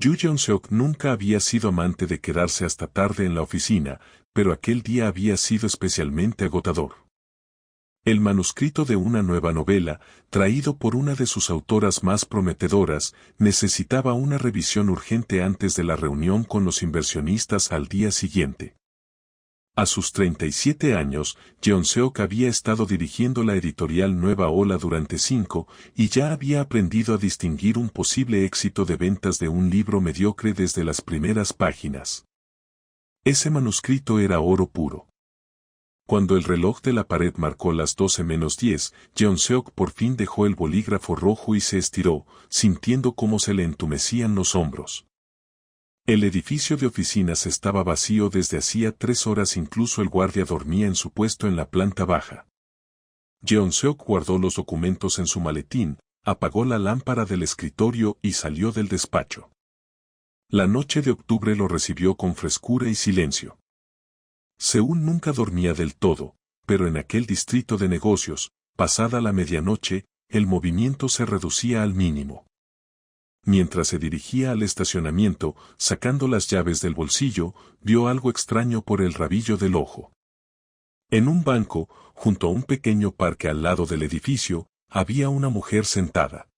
Yu Jeong-seok nunca había sido amante de quedarse hasta tarde en la oficina, pero aquel día había sido especialmente agotador. El manuscrito de una nueva novela, traído por una de sus autoras más prometedoras, necesitaba una revisión urgente antes de la reunión con los inversionistas al día siguiente. A sus 37 años, Jeong-seok había estado dirigiendo la editorial Nueva Ola durante 5, y ya había aprendido a distinguir un posible éxito de ventas de un libro mediocre desde las primeras páginas. Ese manuscrito era oro puro. Cuando el reloj de la pared marcó las 12:10, Jeong-seok por fin dejó el bolígrafo rojo y se estiró, sintiendo cómo se le entumecían los hombros. El edificio de oficinas estaba vacío desde hacía 3 horas, incluso el guardia dormía en su puesto en la planta baja. Jeong-seok guardó los documentos en su maletín, apagó la lámpara del escritorio y salió del despacho. La noche de octubre lo recibió con frescura y silencio. Seúl nunca dormía del todo, pero en aquel distrito de negocios, pasada la medianoche, el movimiento se reducía al mínimo. Mientras se dirigía al estacionamiento, sacando las llaves del bolsillo, vio algo extraño por el rabillo del ojo. En un banco, junto a un pequeño parque al lado del edificio, había una mujer sentada.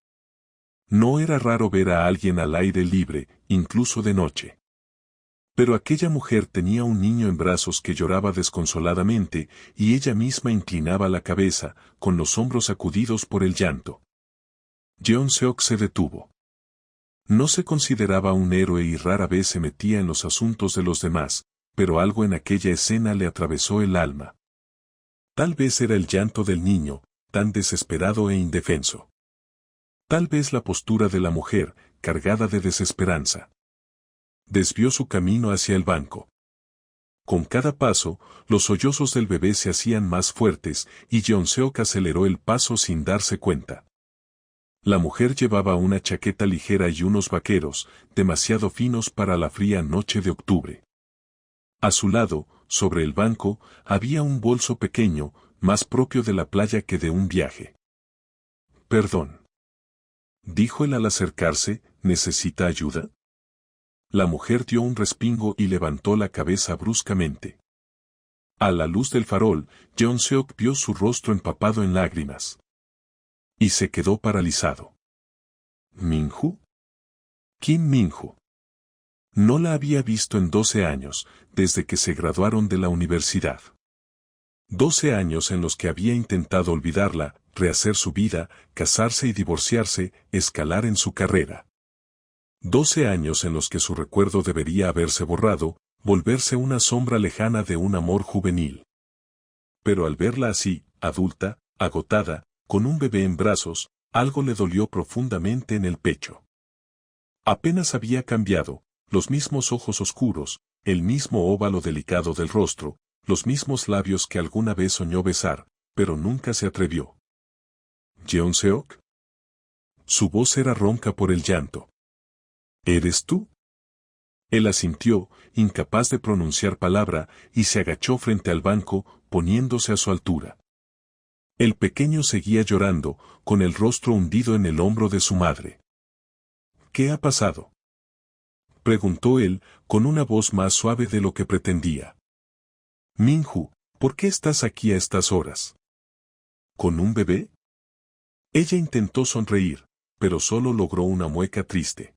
No era raro ver a alguien al aire libre, incluso de noche. Pero aquella mujer tenía un niño en brazos que lloraba desconsoladamente, y ella misma inclinaba la cabeza, con los hombros sacudidos por el llanto. Jeong-seok se detuvo. No se consideraba un héroe y rara vez se metía en los asuntos de los demás, pero algo en aquella escena le atravesó el alma. Tal vez era el llanto del niño, tan desesperado e indefenso. Tal vez la postura de la mujer, cargada de desesperanza. Desvió su camino hacia el banco. Con cada paso, los sollozos del bebé se hacían más fuertes, y Jeong-seok aceleró el paso sin darse cuenta. La mujer llevaba una chaqueta ligera y unos vaqueros, demasiado finos para la fría noche de octubre. A su lado, sobre el banco, había un bolso pequeño, más propio de la playa que de un viaje. «Perdón», dijo él al acercarse, «¿necesita ayuda?». La mujer dio un respingo y levantó la cabeza bruscamente. A la luz del farol, Jeong-seok vio su rostro empapado en lágrimas. Y se quedó paralizado. ¿Min-ju? Kim Min-ju. No la había visto en 12 años, desde que se graduaron de la universidad. 12 años en los que había intentado olvidarla, rehacer su vida, casarse y divorciarse, escalar en su carrera. 12 años en los que su recuerdo debería haberse borrado, volverse una sombra lejana de un amor juvenil. Pero al verla así, adulta, agotada, con un bebé en brazos, algo le dolió profundamente en el pecho. Apenas había cambiado, los mismos ojos oscuros, el mismo óvalo delicado del rostro, los mismos labios que alguna vez soñó besar, pero nunca se atrevió. ¿Jeong-seok? Su voz era ronca por el llanto. ¿Eres tú? Él asintió, incapaz de pronunciar palabra, y se agachó frente al banco, poniéndose a su altura. El pequeño seguía llorando, con el rostro hundido en el hombro de su madre. ¿Qué ha pasado?, preguntó él, con una voz más suave de lo que pretendía. Min-ju, ¿por qué estás aquí a estas horas? ¿Con un bebé? Ella intentó sonreír, pero solo logró una mueca triste.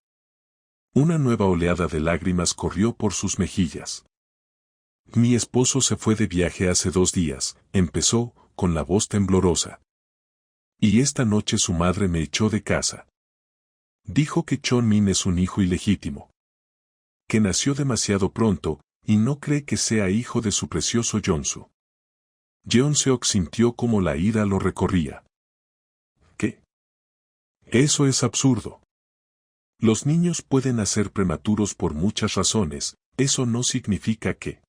Una nueva oleada de lágrimas corrió por sus mejillas. Mi esposo se fue de viaje hace 2 días, empezó, con la voz temblorosa. Y esta noche su madre me echó de casa. Dijo que Chon-min es un hijo ilegítimo. Que nació demasiado pronto, y no cree que sea hijo de su precioso Jong-su. Jeong-seok sintió como la ira lo recorría. ¿Qué? Eso es absurdo. Los niños pueden nacer prematuros por muchas razones, eso no significa que.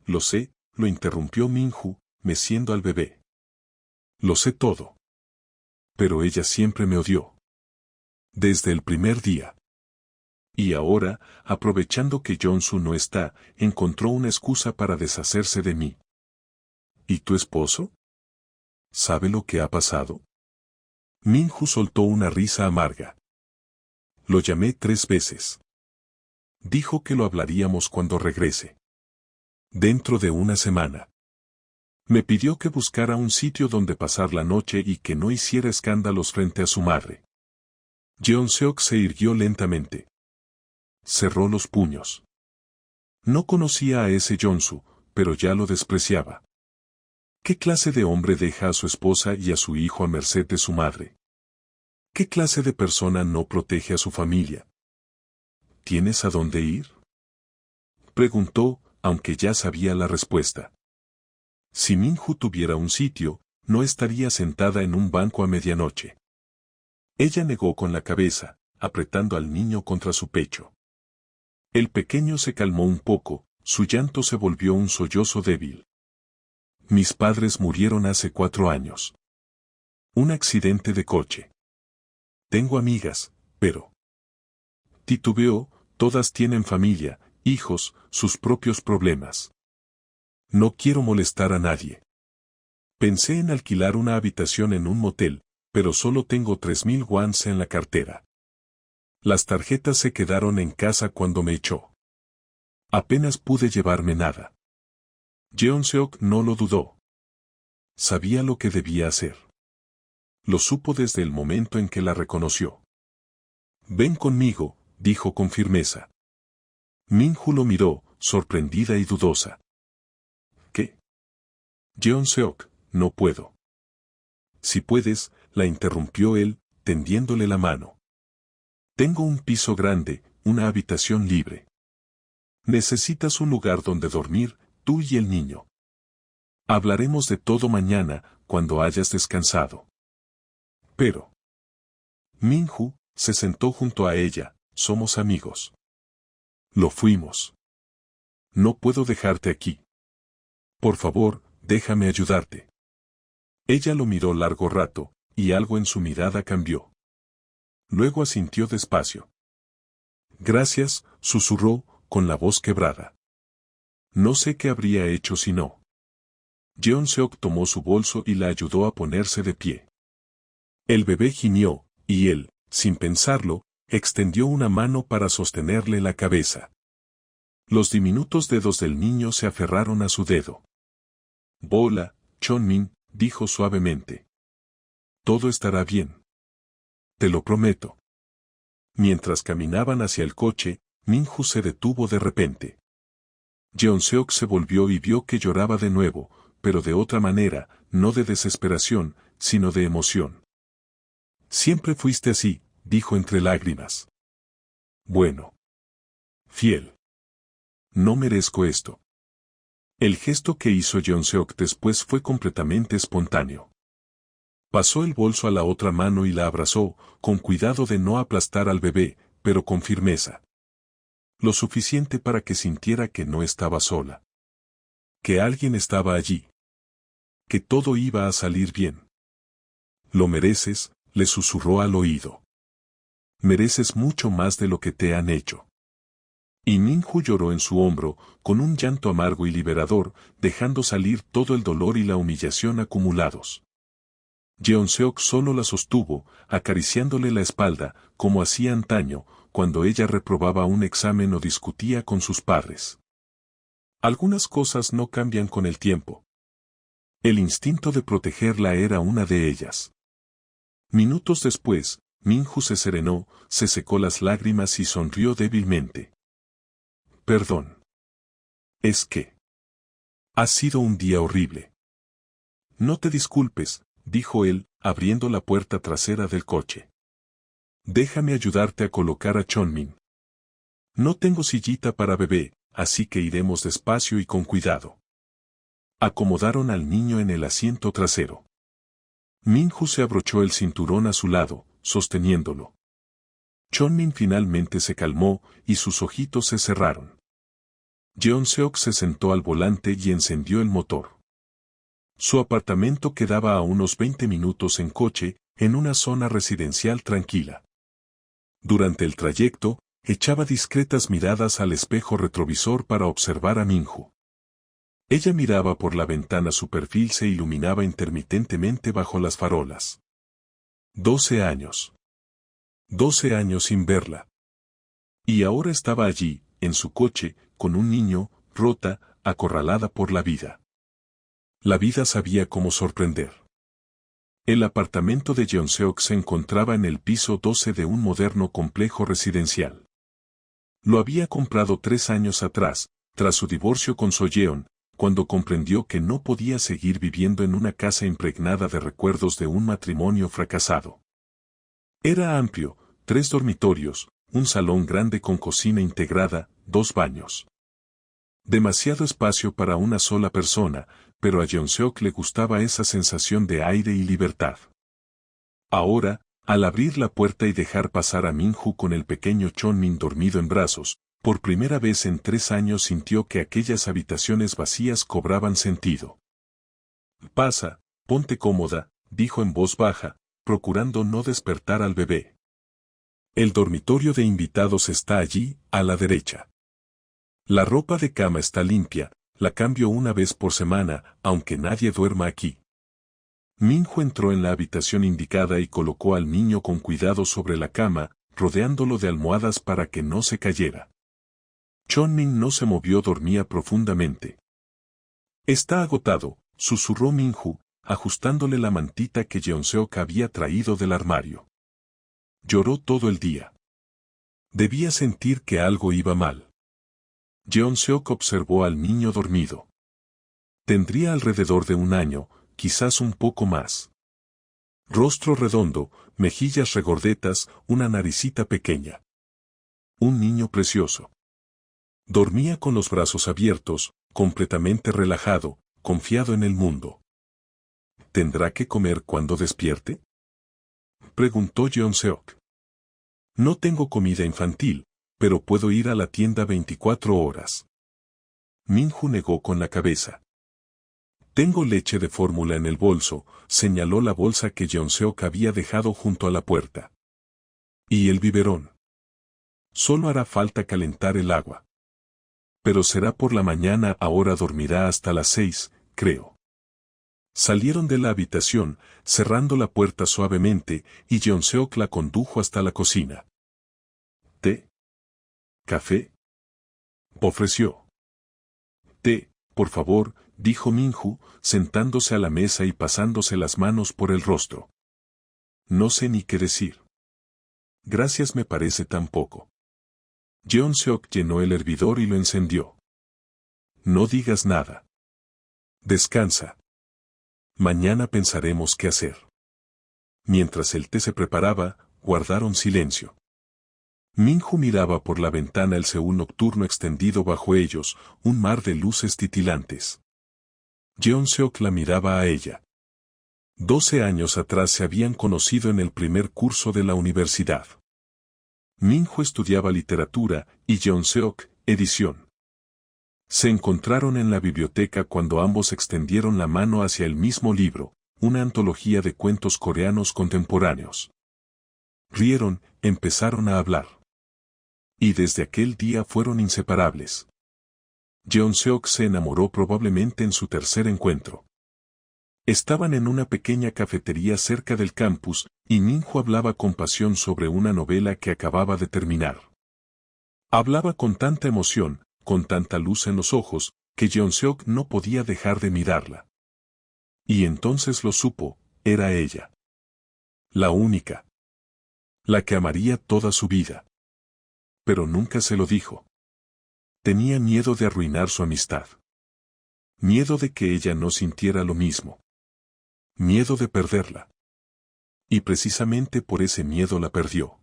Lo sé, lo interrumpió Min-ju, meciendo al bebé. Lo sé todo. Pero ella siempre me odió. Desde el primer día. Y ahora, aprovechando que Jong-su no está, encontró una excusa para deshacerse de mí. ¿Y tu esposo? ¿Sabe lo que ha pasado? Min-ju soltó una risa amarga. Lo llamé 3 veces. Dijo que lo hablaríamos cuando regrese. Dentro de una semana. Me pidió que buscara un sitio donde pasar la noche y que no hiciera escándalos frente a su madre. Jeon-seok se irguió lentamente. Cerró los puños. No conocía a ese Jong-soo, pero ya lo despreciaba. ¿Qué clase de hombre deja a su esposa y a su hijo a merced de su madre? ¿Qué clase de persona no protege a su familia? ¿Tienes a dónde ir? Preguntó, aunque ya sabía la respuesta. Si Minju tuviera un sitio, no estaría sentada en un banco a medianoche. Ella negó con la cabeza, apretando al niño contra su pecho. El pequeño se calmó un poco, su llanto se volvió un sollozo débil. Mis padres murieron hace 4 años. Un accidente de coche. Tengo amigas, pero... Titubeó, todas tienen familia, hijos, sus propios problemas. No quiero molestar a nadie. Pensé en alquilar una habitación en un motel, pero solo tengo 3.000 wons en la cartera. Las tarjetas se quedaron en casa cuando me echó. Apenas pude llevarme nada. Jeon-seok no lo dudó. Sabía lo que debía hacer. Lo supo desde el momento en que la reconoció. Ven conmigo, dijo con firmeza. Minju lo miró, sorprendida y dudosa. ¿Qué? Jeon-seok, no puedo. Si puedes, la interrumpió él, tendiéndole la mano. Tengo un piso grande, una habitación libre. Necesitas un lugar donde dormir, tú y el niño. Hablaremos de todo mañana, cuando hayas descansado. Pero... Minju se sentó junto a ella, somos amigos. Lo fuimos. No puedo dejarte aquí. Por favor, déjame ayudarte. Ella lo miró largo rato, y algo en su mirada cambió. Luego asintió despacio. Gracias, susurró, con la voz quebrada. No sé qué habría hecho si no. Jeon-seok tomó su bolso y la ayudó a ponerse de pie. El bebé gimió, y él, sin pensarlo, extendió una mano para sostenerle la cabeza. Los diminutos dedos del niño se aferraron a su dedo. Bola, Chonmin, dijo suavemente. Todo estará bien. Te lo prometo. Mientras caminaban hacia el coche, Minju se detuvo de repente. Jeon-seok se volvió y vio que lloraba de nuevo, pero de otra manera, no de desesperación, sino de emoción. Siempre fuiste así, dijo entre lágrimas. Bueno. Fiel. No merezco esto. El gesto que hizo Jeon-seok después fue completamente espontáneo. Pasó el bolso a la otra mano y la abrazó, con cuidado de no aplastar al bebé, pero con firmeza. Lo suficiente para que sintiera que no estaba sola. Que alguien estaba allí. Que todo iba a salir bien. Lo mereces, le susurró al oído. Mereces mucho más de lo que te han hecho. Y Minju lloró en su hombro, con un llanto amargo y liberador, dejando salir todo el dolor y la humillación acumulados. Jeon-seok solo la sostuvo, acariciándole la espalda, como hacía antaño, cuando ella reprobaba un examen o discutía con sus padres. Algunas cosas no cambian con el tiempo. El instinto de protegerla era una de ellas. Minutos después, Minju se serenó, se secó las lágrimas y sonrió débilmente. Perdón. Es que... ha sido un día horrible. No te disculpes, dijo él, abriendo la puerta trasera del coche. Déjame ayudarte a colocar a Chonmin. No tengo sillita para bebé, así que iremos despacio y con cuidado. Acomodaron al niño en el asiento trasero. Minju se abrochó el cinturón a su lado, sosteniéndolo. Chonmin finalmente se calmó, y sus ojitos se cerraron. Jeon-seok se sentó al volante y encendió el motor. Su apartamento quedaba a unos 20 minutos en coche, en una zona residencial tranquila. Durante el trayecto, echaba discretas miradas al espejo retrovisor para observar a Minju. Ella miraba por la ventana, su perfil se iluminaba intermitentemente bajo las farolas. 12 años. 12 años sin verla. Y ahora estaba allí, en su coche, con un niño, rota, acorralada por la vida. La vida sabía cómo sorprender. El apartamento de Jeonseok se encontraba en el piso 12 de un moderno complejo residencial. Lo había comprado 3 años atrás, tras su divorcio con Soyeon, cuando comprendió que no podía seguir viviendo en una casa impregnada de recuerdos de un matrimonio fracasado. Era amplio, 3 dormitorios, un salón grande con cocina integrada, 2 baños. Demasiado espacio para una sola persona, pero a Jeonseok le gustaba esa sensación de aire y libertad. Ahora, al abrir la puerta y dejar pasar a Minju con el pequeño Chonmin dormido en brazos, por primera vez en 3 años sintió que aquellas habitaciones vacías cobraban sentido. «Pasa, ponte cómoda», dijo en voz baja, procurando no despertar al bebé. «El dormitorio de invitados está allí, a la derecha. La ropa de cama está limpia, la cambio una vez por semana, aunque nadie duerma aquí». Minju entró en la habitación indicada y colocó al niño con cuidado sobre la cama, rodeándolo de almohadas para que no se cayera. Chonmin no se movió, dormía profundamente. «Está agotado», susurró Minju, ajustándole la mantita que Jeonseok había traído del armario. Lloró todo el día. Debía sentir que algo iba mal. Jeonseok observó al niño dormido. Tendría alrededor de 1 año, quizás un poco más. Rostro redondo, mejillas regordetas, una naricita pequeña. Un niño precioso. Dormía con los brazos abiertos, completamente relajado, confiado en el mundo. ¿Tendrá que comer cuando despierte?, preguntó Jeonseok. «No tengo comida infantil, pero puedo ir a la tienda 24 horas». Minju negó con la cabeza. «Tengo leche de fórmula en el bolso», señaló la bolsa que Jeonseok había dejado junto a la puerta. «¿Y el biberón?». «Solo hará falta calentar el agua. Pero será por la mañana, ahora dormirá hasta las 6, creo». Salieron de la habitación, cerrando la puerta suavemente, y Jeonseok la condujo hasta la cocina. «¿Té? ¿Café?», ofreció. «Té, por favor», dijo Minju, sentándose a la mesa y pasándose las manos por el rostro. «No sé ni qué decir». «Gracias, me parece tan poco». Jeonseok llenó el hervidor y lo encendió. «No digas nada. Descansa. Mañana pensaremos qué hacer». Mientras el té se preparaba, guardaron silencio. Minju miraba por la ventana el Seúl nocturno extendido bajo ellos, un mar de luces titilantes. Jeonseok la miraba a ella. 12 años atrás se habían conocido en el primer curso de la universidad. Minju estudiaba literatura y Jeonseok, edición. Se encontraron en la biblioteca cuando ambos extendieron la mano hacia el mismo libro, una antología de cuentos coreanos contemporáneos. Rieron, empezaron a hablar. Y desde aquel día fueron inseparables. Jeonseok se enamoró probablemente en su tercer encuentro. Estaban en una pequeña cafetería cerca del campus, y Minju hablaba con pasión sobre una novela que acababa de terminar. Hablaba con tanta emoción, con tanta luz en los ojos, que Jeonseok no podía dejar de mirarla. Y entonces lo supo, era ella. La única. La que amaría toda su vida. Pero nunca se lo dijo. Tenía miedo de arruinar su amistad. Miedo de que ella no sintiera lo mismo. Miedo de perderla. Y precisamente por ese miedo la perdió.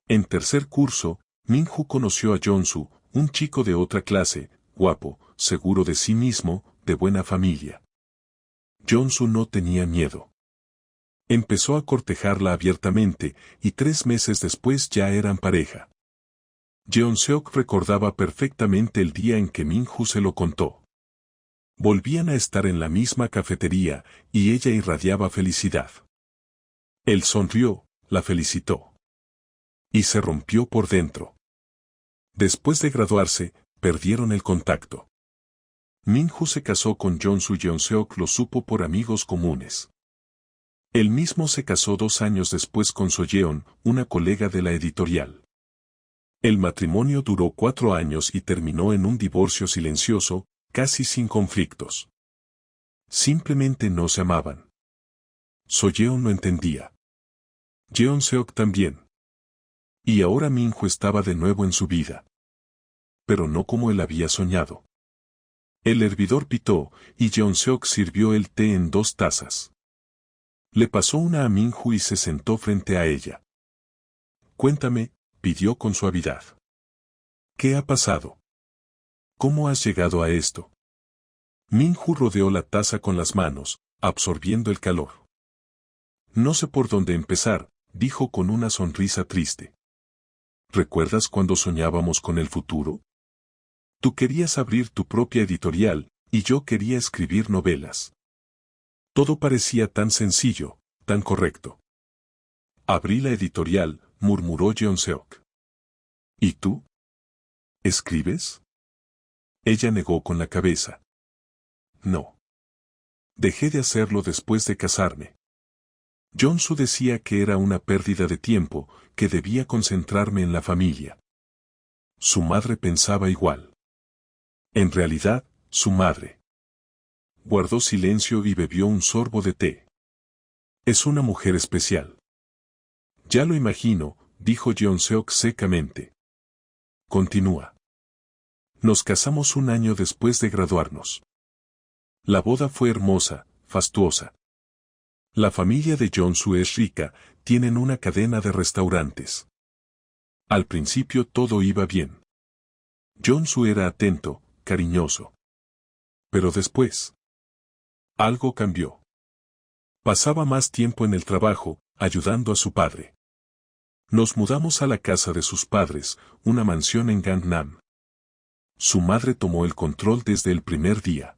En tercer curso, Minju conoció a Jongsu, un chico de otra clase, guapo, seguro de sí mismo, de buena familia. Jongsu no tenía miedo. Empezó a cortejarla abiertamente, y 3 meses después ya eran pareja. Jeonseok recordaba perfectamente el día en que Minju se lo contó. Volvían a estar en la misma cafetería, y ella irradiaba felicidad. Él sonrió, la felicitó. Y se rompió por dentro. Después de graduarse, perdieron el contacto. Minju se casó con Jongsu. Jeonseok lo supo por amigos comunes. Él mismo se casó 2 años después con Soyeon, una colega de la editorial. El matrimonio duró 4 años y terminó en un divorcio silencioso, casi sin conflictos. Simplemente no se amaban. Soyeon no entendía. Jeonseok también. Y ahora Minho estaba de nuevo en su vida. Pero no como él había soñado. El hervidor pitó, y Jeonseok sirvió el té en 2 tazas. Le pasó una a Minho y se sentó frente a ella. Cuéntame, pidió con suavidad. ¿Qué ha pasado? ¿Cómo has llegado a esto? Minho rodeó la taza con las manos, absorbiendo el calor. No sé por dónde empezar, dijo con una sonrisa triste. ¿Recuerdas cuando soñábamos con el futuro? Tú querías abrir tu propia editorial, y yo quería escribir novelas. Todo parecía tan sencillo, tan correcto. Abrí la editorial, murmuró Jeonseok. ¿Y tú? ¿Escribes? Ella negó con la cabeza. No. Dejé de hacerlo después de casarme. Jeonsu decía que era una pérdida de tiempo, que debía concentrarme en la familia. Su madre pensaba igual. En realidad, su madre. Guardó silencio y bebió un sorbo de té. Es una mujer especial. Ya lo imagino, dijo Jeonseok secamente. Continúa. Nos casamos 1 año después de graduarnos. La boda fue hermosa, fastuosa. La familia de Jeonsu es rica, tienen una cadena de restaurantes. Al principio todo iba bien. Jeonsu era atento, cariñoso. Pero después, algo cambió. Pasaba más tiempo en el trabajo, ayudando a su padre. Nos mudamos a la casa de sus padres, una mansión en Gangnam. Su madre tomó el control desde el primer día.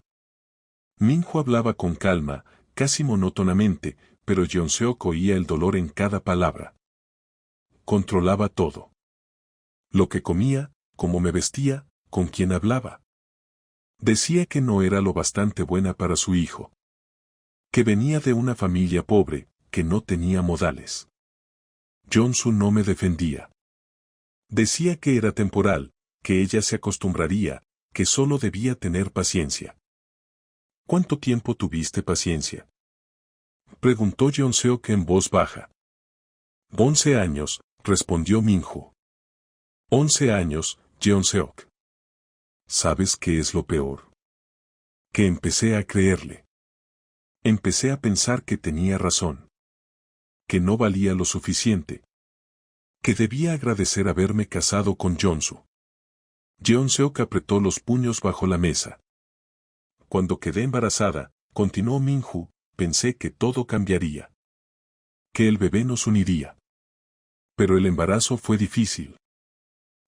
Minho hablaba con calma, casi monótonamente, pero Jeonseok oía el dolor en cada palabra. Controlaba todo. Lo que comía, cómo me vestía, con quién hablaba. Decía que no era lo bastante buena para su hijo. Que venía de una familia pobre, que no tenía modales. Jeonsu no me defendía. Decía que era temporal, que ella se acostumbraría, que solo debía tener paciencia. ¿Cuánto tiempo tuviste paciencia? Preguntó Jeonseok en voz baja. 11 años, respondió Minho. 11 años, Jeonseok. ¿Sabes qué es lo peor? Que empecé a creerle. Empecé a pensar que tenía razón. Que no valía lo suficiente. Que debía agradecer haberme casado con Jeonsu. Jeonseok apretó los puños bajo la mesa. Cuando quedé embarazada, continuó Minho, pensé que todo cambiaría. Que el bebé nos uniría. Pero el embarazo fue difícil.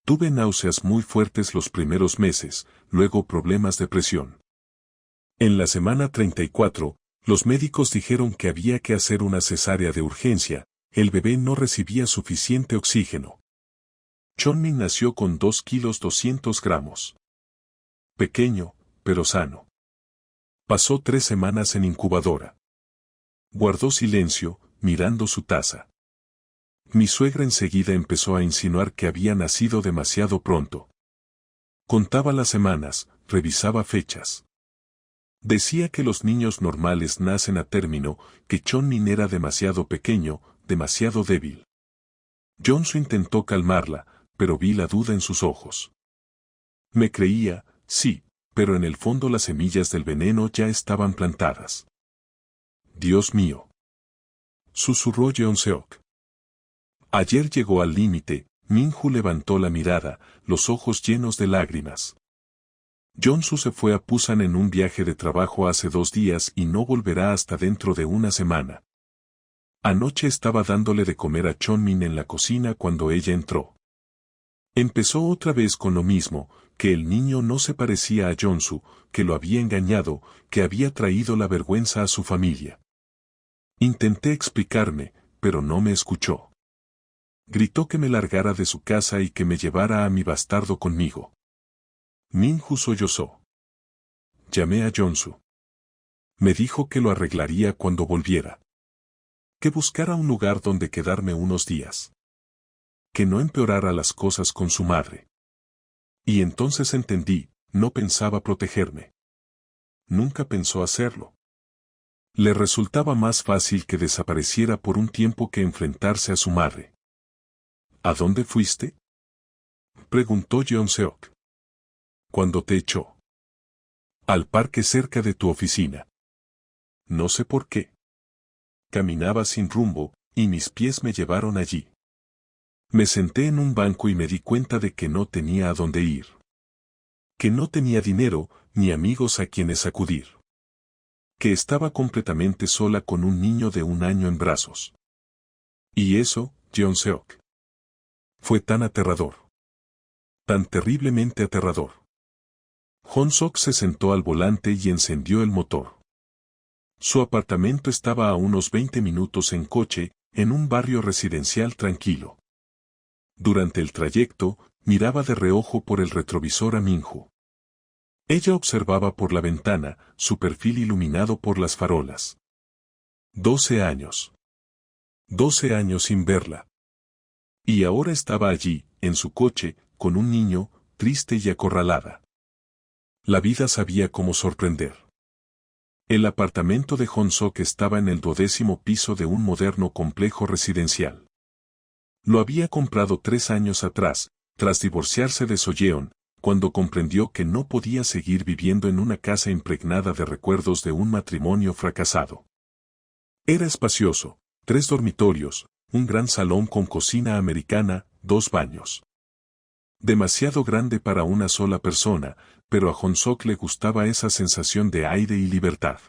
Tuve náuseas muy fuertes los primeros meses, luego problemas de presión. En la semana 34, los médicos dijeron que había que hacer una cesárea de urgencia, el bebé no recibía suficiente oxígeno. Chonmin nació con 2 kilos 200 gramos. Pequeño, pero sano. Pasó 3 semanas en incubadora. Guardó silencio, mirando su taza. Mi suegra enseguida empezó a insinuar que había nacido demasiado pronto. Contaba las semanas, revisaba fechas. Decía que los niños normales nacen a término, que Chonmin era demasiado pequeño, demasiado débil. Jeonsu intentó calmarla, pero vi la duda en sus ojos. Me creía, sí, pero en el fondo las semillas del veneno ya estaban plantadas. Dios mío. Susurró Jeonseok. Ayer llegó al límite, Minho levantó la mirada, los ojos llenos de lágrimas. Jeonsu se fue a Busan en un viaje de trabajo hace 2 días y no volverá hasta dentro de una semana. Anoche estaba dándole de comer a Chonmin en la cocina cuando ella entró. Empezó otra vez con lo mismo, que el niño no se parecía a Jeonsu, que lo había engañado, que había traído la vergüenza a su familia. Intenté explicarme, pero no me escuchó. Gritó que me largara de su casa y que me llevara a mi bastardo conmigo. Minho sollozó. Llamé a Jeonsu. Me dijo que lo arreglaría cuando volviera. Que buscara un lugar donde quedarme unos días. Que no empeorara las cosas con su madre. Y entonces entendí, no pensaba protegerme. Nunca pensó hacerlo. Le resultaba más fácil que desapareciera por un tiempo que enfrentarse a su madre. ¿A dónde fuiste?, preguntó Jeon Seok. ¿Cuándo te echó? Al parque cerca de tu oficina. No sé por qué. Caminaba sin rumbo, y mis pies me llevaron allí. Me senté en un banco y me di cuenta de que no tenía a dónde ir. Que no tenía dinero, ni amigos a quienes acudir. Que estaba completamente sola con un niño de 1 año en brazos. Y eso, Jeon Seok, fue tan aterrador. Tan terriblemente aterrador. Hong Sok se sentó al volante y encendió el motor. Su apartamento estaba a unos 20 minutos en coche, en un barrio residencial tranquilo. Durante el trayecto, miraba de reojo por el retrovisor a Minju. Ella observaba por la ventana, su perfil iluminado por las farolas. 12 años. 12 años sin verla. Y ahora estaba allí, en su coche, con un niño, triste y acorralada. La vida sabía cómo sorprender. El apartamento de Hong Sok estaba en el 12º piso de un moderno complejo residencial. Lo había comprado 3 años atrás, tras divorciarse de Soyeon, cuando comprendió que no podía seguir viviendo en una casa impregnada de recuerdos de un matrimonio fracasado. Era espacioso, 3 dormitorios, un gran salón con cocina americana, 2 baños. Demasiado grande para una sola persona, pero a Hong Sok le gustaba esa sensación de aire y libertad.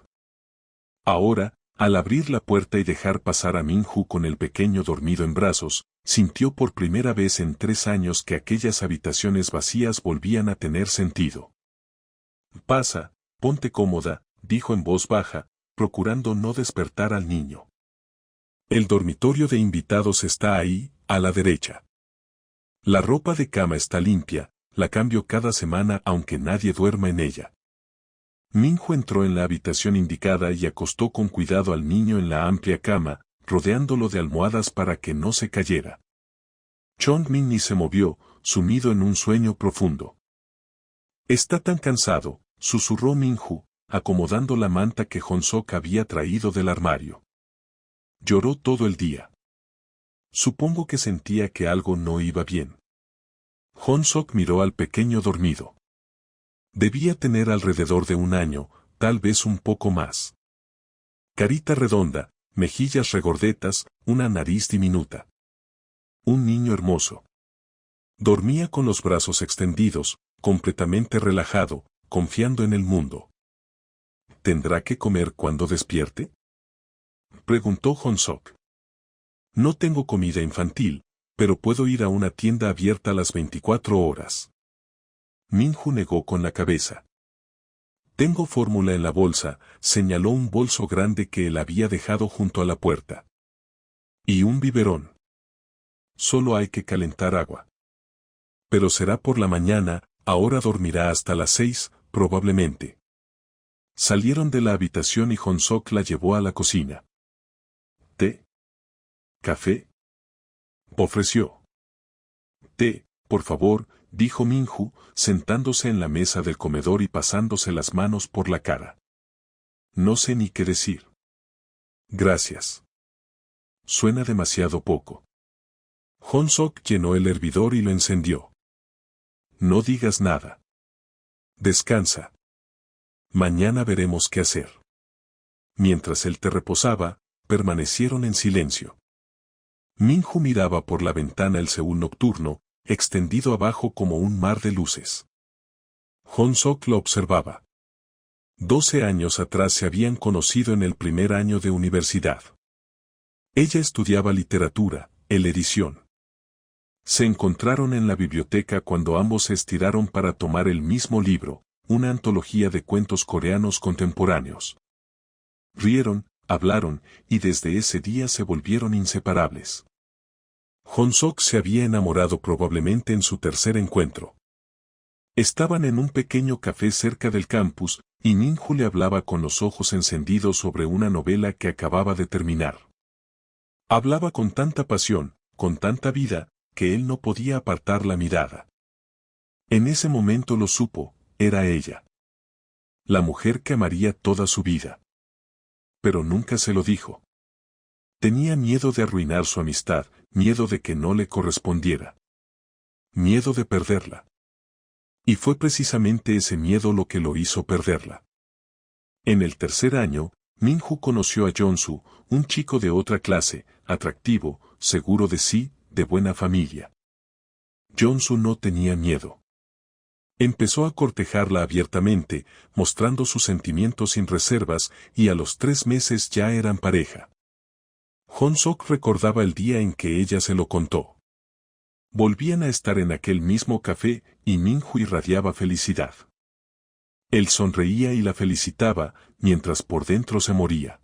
Ahora, al abrir la puerta y dejar pasar a Minju con el pequeño dormido en brazos, sintió por primera vez en 3 años que aquellas habitaciones vacías volvían a tener sentido. Pasa, ponte cómoda, dijo en voz baja, procurando no despertar al niño. El dormitorio de invitados está ahí, a la derecha. La ropa de cama está limpia, la cambio cada semana aunque nadie duerma en ella. Minju entró en la habitación indicada y acostó con cuidado al niño en la amplia cama, rodeándolo de almohadas para que no se cayera. Chong-min ni se movió, sumido en un sueño profundo. Está tan cansado, susurró Minju, acomodando la manta que Hong Sok había traído del armario. Lloró todo el día. Supongo que sentía que algo no iba bien. Hong Sok miró al pequeño dormido. Debía tener alrededor de 1 año, tal vez un poco más. Carita redonda, mejillas regordetas, una nariz diminuta. Un niño hermoso. Dormía con los brazos extendidos, completamente relajado, confiando en el mundo. ¿Tendrá que comer cuando despierte?, preguntó Hong Sok. No tengo comida infantil, pero puedo ir a una tienda abierta a las 24 horas. Minju negó con la cabeza. Tengo fórmula en la bolsa, señaló un bolso grande que él había dejado junto a la puerta. Y un biberón. Solo hay que calentar agua. Pero será por la mañana, ahora dormirá hasta las 6, probablemente. Salieron de la habitación y Hong Sok la llevó a la cocina. ¿Té? ¿Café?, ofreció. Té, por favor, dijo Minju, sentándose en la mesa del comedor y pasándose las manos por la cara. No sé ni qué decir. Gracias. Suena demasiado poco. Hong Sok llenó el hervidor y lo encendió. No digas nada. Descansa. Mañana veremos qué hacer. Mientras él te reposaba, permanecieron en silencio. Minju miraba por la ventana el Seúl nocturno, extendido abajo como un mar de luces. Hong Sok lo observaba. 12 años atrás se habían conocido en el primer año de universidad. Ella estudiaba literatura, él edición. Se encontraron en la biblioteca cuando ambos se estiraron para tomar el mismo libro, una antología de cuentos coreanos contemporáneos. Rieron, hablaron, y desde ese día se volvieron inseparables. Hong Sok se había enamorado probablemente en su tercer encuentro. Estaban en un pequeño café cerca del campus, y Minju le hablaba con los ojos encendidos sobre una novela que acababa de terminar. Hablaba con tanta pasión, con tanta vida, que él no podía apartar la mirada. En ese momento lo supo, era ella. La mujer que amaría toda su vida. Pero nunca se lo dijo. Tenía miedo de arruinar su amistad, miedo de que no le correspondiera. Miedo de perderla. Y fue precisamente ese miedo lo que lo hizo perderla. En el tercer año, Minju conoció a Jonsu, un chico de otra clase, atractivo, seguro de sí, de buena familia. Jonsu no tenía miedo. Empezó a cortejarla abiertamente, mostrando sus sentimientos sin reservas, y a los 3 meses ya eran pareja. Hong-sok recordaba el día en que ella se lo contó. Volvían a estar en aquel mismo café, y Minju irradiaba felicidad. Él sonreía y la felicitaba, mientras por dentro se moría.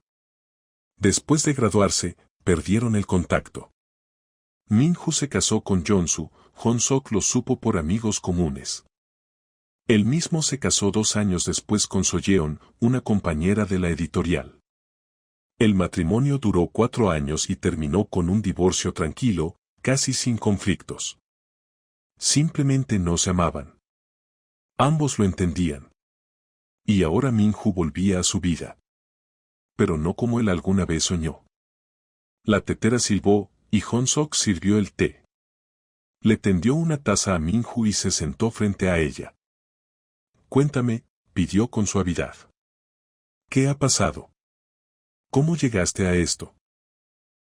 Después de graduarse, perdieron el contacto. Minju se casó con Jonsu, Hong-sok lo supo por amigos comunes. Él mismo se casó 2 años después con Soyeon, una compañera de la editorial. El matrimonio duró 4 años y terminó con un divorcio tranquilo, casi sin conflictos. Simplemente no se amaban. Ambos lo entendían. Y ahora Minju volvía a su vida. Pero no como él alguna vez soñó. La tetera silbó, y Hong-sok sirvió el té. Le tendió una taza a Minju y se sentó frente a ella. Cuéntame, pidió con suavidad. ¿Qué ha pasado? ¿Cómo llegaste a esto?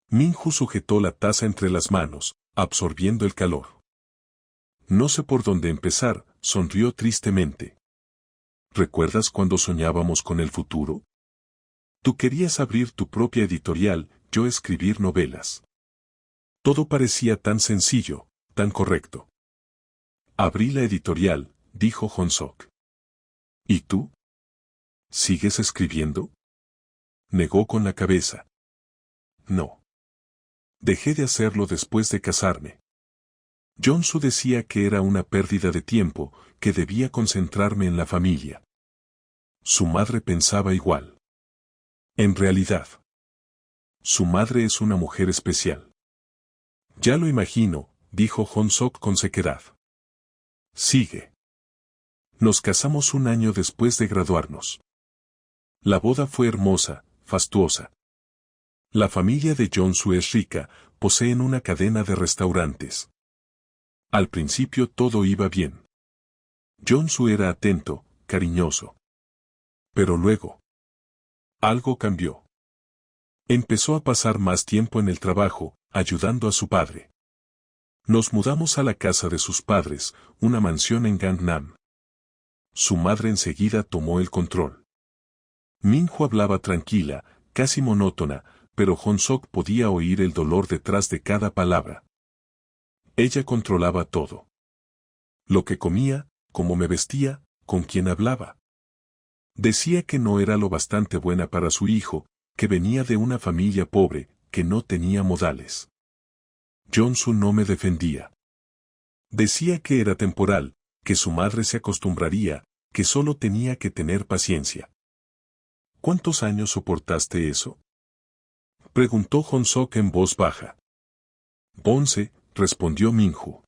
Minju sujetó la taza entre las manos, absorbiendo el calor. No sé por dónde empezar, sonrió tristemente. ¿Recuerdas cuando soñábamos con el futuro? Tú querías abrir tu propia editorial, yo escribir novelas. Todo parecía tan sencillo, tan correcto. Abrí la editorial, dijo Hong-sok. ¿Y tú? ¿Sigues escribiendo? Negó con la cabeza. No. Dejé de hacerlo después de casarme. Jonsu decía que era una pérdida de tiempo, que debía concentrarme en la familia. Su madre pensaba igual. En realidad, su madre es una mujer especial. Ya lo imagino, dijo Hong-sok con sequedad. Sigue. Nos casamos 1 año después de graduarnos. La boda fue hermosa, fastuosa. La familia de Jonsu es rica, poseen una cadena de restaurantes. Al principio todo iba bien. Jonsu era atento, cariñoso. Pero luego, algo cambió. Empezó a pasar más tiempo en el trabajo, ayudando a su padre. Nos mudamos a la casa de sus padres, una mansión en Gangnam. Su madre enseguida tomó el control. Minju hablaba tranquila, casi monótona, pero Hong-sok podía oír el dolor detrás de cada palabra. Ella controlaba todo. Lo que comía, cómo me vestía, con quién hablaba. Decía que no era lo bastante buena para su hijo, que venía de una familia pobre, que no tenía modales. Jonsu no me defendía. Decía que era temporal, que su madre se acostumbraría, que solo tenía que tener paciencia. ¿Cuántos años soportaste eso? Preguntó Hong-sok en voz baja. 11, respondió Minju.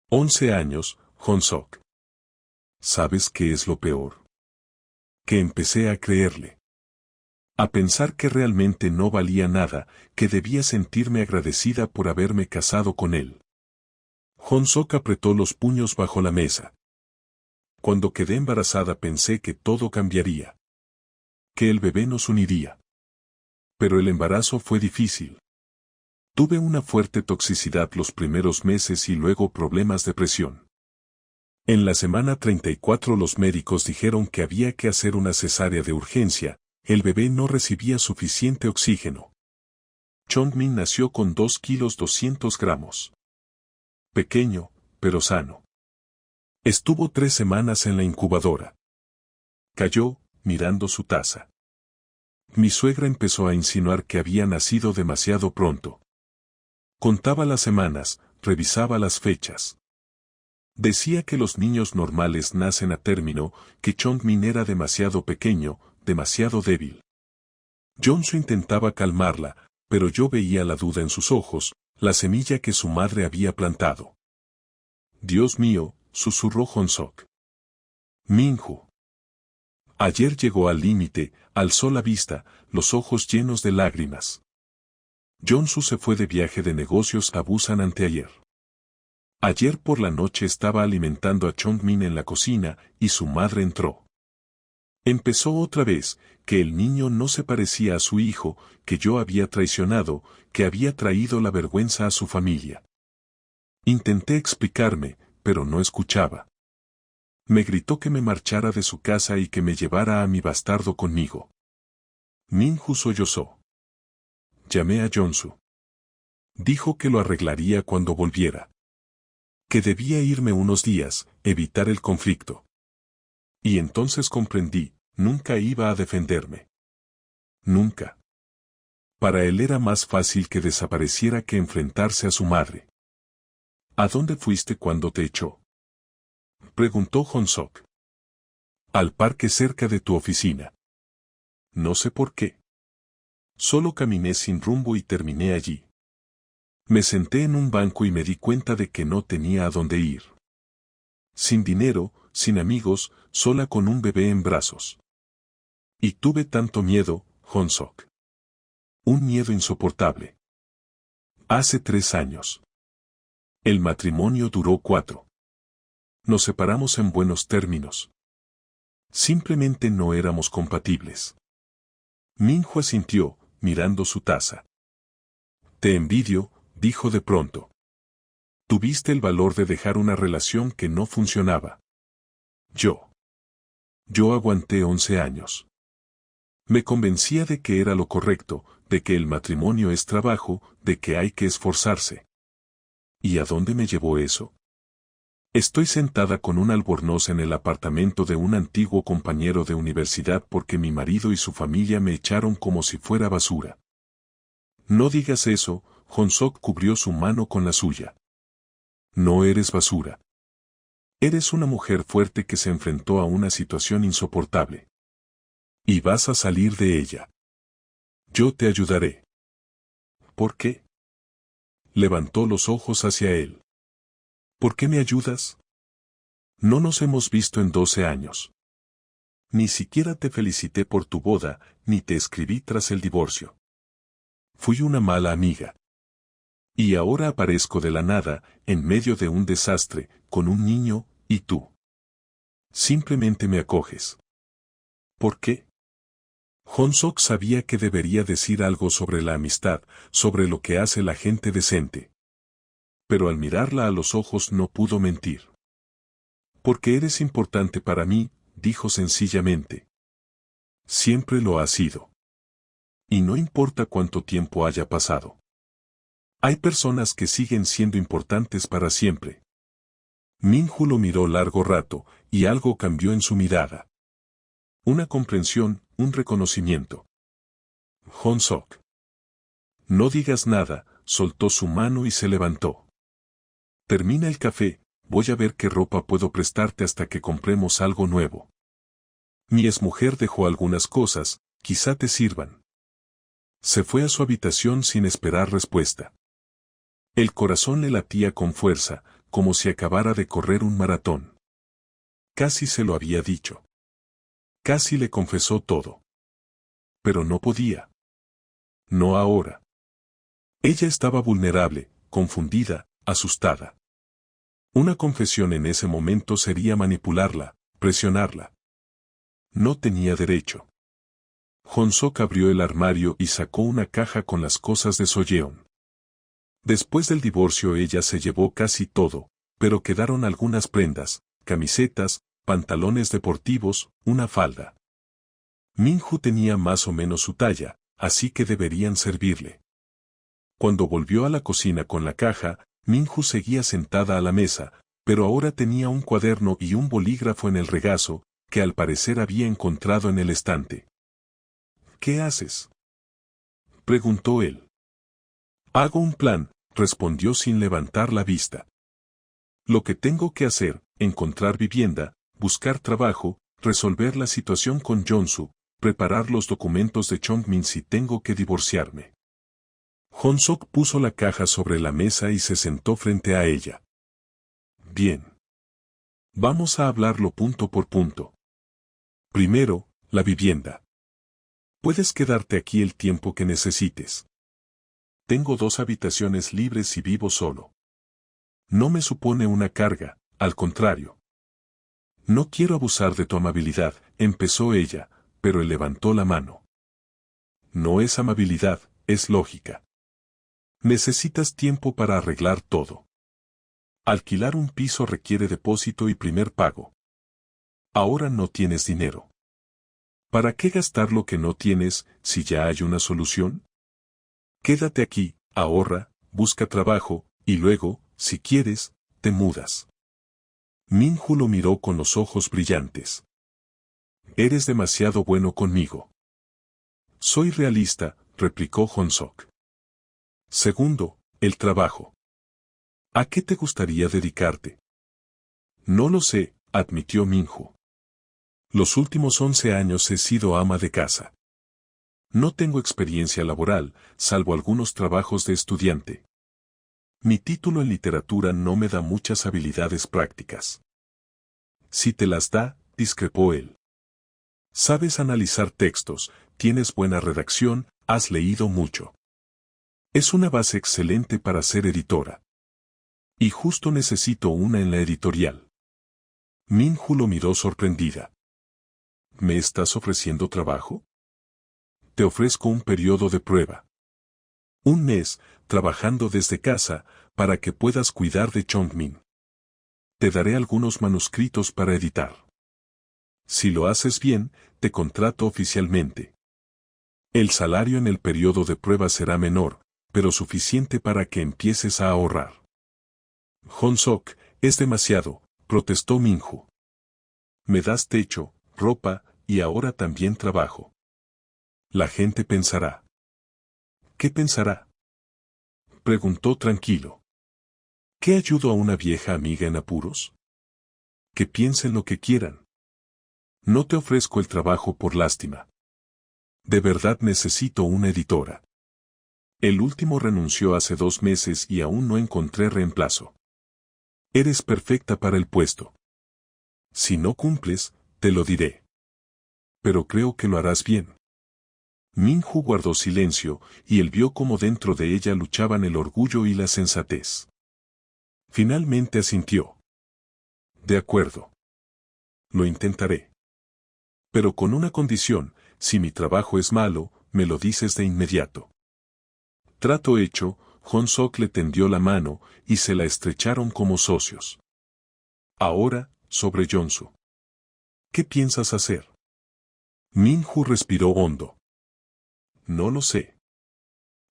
11 años, Hong-sok. ¿Sabes qué es lo peor? Que empecé a creerle. A pensar que realmente no valía nada, que debía sentirme agradecida por haberme casado con él. Hong-sok apretó los puños bajo la mesa. Cuando quedé embarazada pensé que todo cambiaría. Que el bebé nos uniría. Pero el embarazo fue difícil. Tuve una fuerte toxicidad los primeros meses y luego problemas de presión. En la semana 34 los médicos dijeron que había que hacer una cesárea de urgencia, el bebé no recibía suficiente oxígeno. Chongmin nació con 2 kilos 200 gramos. Pequeño, pero sano. Estuvo 3 semanas en la incubadora. Cayó, mirando su taza. Mi suegra empezó a insinuar que había nacido demasiado pronto. Contaba las semanas, revisaba las fechas. Decía que los niños normales nacen a término, que Chongmin era demasiado pequeño, demasiado débil. Jonsu intentaba calmarla, pero yo veía la duda en sus ojos, la semilla que su madre había plantado. Dios mío, susurró Hong-sok. Min-ju. Ayer llegó al límite, alzó la vista, los ojos llenos de lágrimas. Jong-su se fue de viaje de negocios a Busan anteayer. Ayer por la noche estaba alimentando a Chong-min en la cocina y su madre entró. Empezó otra vez, que el niño no se parecía a su hijo, que yo había traicionado, que había traído la vergüenza a su familia. Intenté explicarme, pero no escuchaba. Me gritó que me marchara de su casa y que me llevara a mi bastardo conmigo. Min-ju sollozó. Llamé a Jong-su. Dijo que lo arreglaría cuando volviera. Que debía irme unos días, evitar el conflicto. Y entonces comprendí, nunca iba a defenderme. Nunca. Para él era más fácil que desapareciera que enfrentarse a su madre. ¿A dónde fuiste cuando te echó?, preguntó Hong-sok. Al parque cerca de tu oficina. No sé por qué. Solo caminé sin rumbo y terminé allí. Me senté en un banco y me di cuenta de que no tenía a dónde ir. Sin dinero, sin amigos, sola con un bebé en brazos. Y tuve tanto miedo, Hong-sok. Un miedo insoportable. Hace 3 años. El matrimonio duró 4. Nos separamos en buenos términos. Simplemente no éramos compatibles. Min-ju asintió, mirando su taza. Te envidio, dijo de pronto. Tuviste el valor de dejar una relación que no funcionaba. Yo aguanté 11 años. Me convencía de que era lo correcto, de que el matrimonio es trabajo, de que hay que esforzarse. ¿Y a dónde me llevó eso? Estoy sentada con un albornoz en el apartamento de un antiguo compañero de universidad porque mi marido y su familia me echaron como si fuera basura. No digas eso, Hong-sok cubrió su mano con la suya. No eres basura. Eres una mujer fuerte que se enfrentó a una situación insoportable. Y vas a salir de ella. Yo te ayudaré. ¿Por qué? Levantó los ojos hacia él. ¿Por qué me ayudas? No nos hemos visto en 12 años. Ni siquiera te felicité por tu boda, ni te escribí tras el divorcio. Fui una mala amiga. Y ahora aparezco de la nada, en medio de un desastre, con un niño, y tú. Simplemente me acoges. ¿Por qué? Hong-sok sabía que debería decir algo sobre la amistad, sobre lo que hace la gente decente. Pero al mirarla a los ojos no pudo mentir. Porque eres importante para mí, dijo sencillamente. Siempre lo has sido. Y no importa cuánto tiempo haya pasado. Hay personas que siguen siendo importantes para siempre. Min-ju lo miró largo rato, y algo cambió en su mirada. Una comprensión, un reconocimiento. Hong-sok. No digas nada, soltó su mano y se levantó. Termina el café, voy a ver qué ropa puedo prestarte hasta que compremos algo nuevo. Mi exmujer dejó algunas cosas, quizá te sirvan. Se fue a su habitación sin esperar respuesta. El corazón le latía con fuerza, como si acabara de correr un maratón. Casi se lo había dicho. Casi le confesó todo. Pero no podía. No ahora. Ella estaba vulnerable, confundida, asustada. Una confesión en ese momento sería manipularla, presionarla. No tenía derecho. Hong-sok abrió el armario y sacó una caja con las cosas de Soyeon. Después del divorcio ella se llevó casi todo, pero quedaron algunas prendas, camisetas, pantalones deportivos, una falda. Min-ju tenía más o menos su talla, así que deberían servirle. Cuando volvió a la cocina con la caja, Min-ju seguía sentada a la mesa, pero ahora tenía un cuaderno y un bolígrafo en el regazo, que al parecer había encontrado en el estante. ¿Qué haces?, preguntó él. Hago un plan, respondió sin levantar la vista. Lo que tengo que hacer, encontrar vivienda, buscar trabajo, resolver la situación con Jong-su, preparar los documentos de Chong-min si tengo que divorciarme. Hong-sok puso la caja sobre la mesa y se sentó frente a ella. Bien. Vamos a hablarlo punto por punto. Primero, la vivienda. Puedes quedarte aquí el tiempo que necesites. Tengo 2 habitaciones libres y vivo solo. No me supone una carga, al contrario. No quiero abusar de tu amabilidad, empezó ella, pero él levantó la mano. No es amabilidad, es lógica. Necesitas tiempo para arreglar todo. Alquilar un piso requiere depósito y primer pago. Ahora no tienes dinero. ¿Para qué gastar lo que no tienes si ya hay una solución? Quédate aquí, ahorra, busca trabajo, y luego, si quieres, te mudas. Minju lo miró con los ojos brillantes. Eres demasiado bueno conmigo. Soy realista, replicó Hong-sok. Segundo, el trabajo. ¿A qué te gustaría dedicarte? No lo sé, admitió Minju. Los últimos 11 años he sido ama de casa. No tengo experiencia laboral, salvo algunos trabajos de estudiante. Mi título en literatura no me da muchas habilidades prácticas. Si te las da, discrepó él. Sabes analizar textos, tienes buena redacción, has leído mucho. Es una base excelente para ser editora. Y justo necesito una en la editorial. Minju lo miró sorprendida. ¿Me estás ofreciendo trabajo? Te ofrezco un periodo de prueba. 1 mes, trabajando desde casa, para que puedas cuidar de Chongmin. Te daré algunos manuscritos para editar. Si lo haces bien, te contrato oficialmente. El salario en el periodo de prueba será menor, pero suficiente para que empieces a ahorrar. Hong-sok, es demasiado, protestó Minju. Me das techo, ropa, y ahora también trabajo. La gente pensará. ¿Qué pensará? Preguntó tranquilo. ¿Qué ayudo a una vieja amiga en apuros? Que piensen lo que quieran. No te ofrezco el trabajo por lástima. De verdad necesito una editora. El último renunció hace 2 meses y aún no encontré reemplazo. Eres perfecta para el puesto. Si no cumples, te lo diré. Pero creo que lo harás bien. Minju guardó silencio, y él vio cómo dentro de ella luchaban el orgullo y la sensatez. Finalmente asintió. De acuerdo. Lo intentaré. Pero con una condición, si mi trabajo es malo, me lo dices de inmediato. Trato hecho, Hong-sok le tendió la mano, y se la estrecharon como socios. Ahora, sobre Yeonsu. ¿Qué piensas hacer? Minju respiró hondo. No lo sé.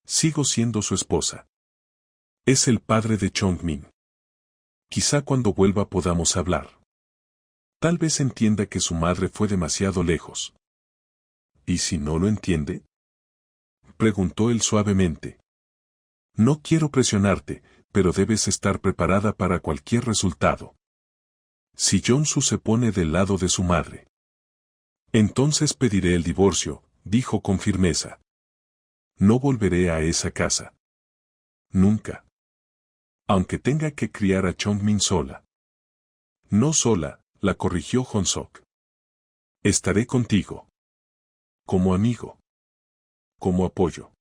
Sigo siendo su esposa. Es el padre de Chongmin. Quizá cuando vuelva podamos hablar. Tal vez entienda que su madre fue demasiado lejos. ¿Y si no lo entiende? Preguntó él suavemente. No quiero presionarte, pero debes estar preparada para cualquier resultado. Si Yeonsu se pone del lado de su madre. Entonces pediré el divorcio, dijo con firmeza. No volveré a esa casa. Nunca. Aunque tenga que criar a Chongmin sola. No sola, la corrigió Hong-sok. Estaré contigo. Como amigo. Como apoyo.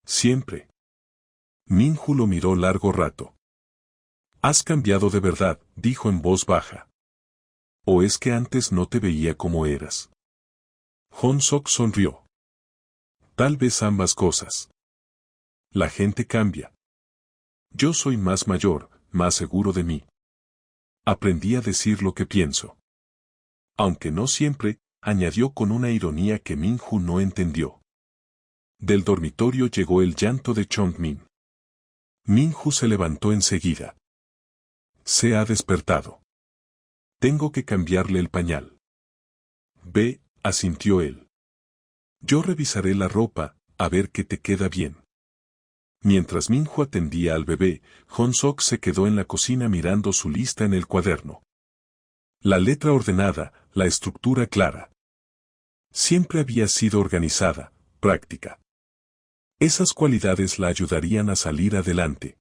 Siempre. Minju lo miró largo rato. Has cambiado de verdad, dijo en voz baja. ¿O es que antes no te veía como eras? Hong-sok sonrió. Tal vez ambas cosas. La gente cambia. Yo soy más mayor, más seguro de mí. Aprendí a decir lo que pienso. Aunque no siempre, añadió con una ironía que Minju no entendió. Del dormitorio llegó el llanto de Chongmin. Minju se levantó enseguida. Se ha despertado. Tengo que cambiarle el pañal. Ve, asintió él. Yo revisaré la ropa, a ver que te queda bien. Mientras Minju atendía al bebé, Hong-sok se quedó en la cocina mirando su lista en el cuaderno. La letra ordenada, la estructura clara. Siempre había sido organizada, práctica. Esas cualidades la ayudarían a salir adelante.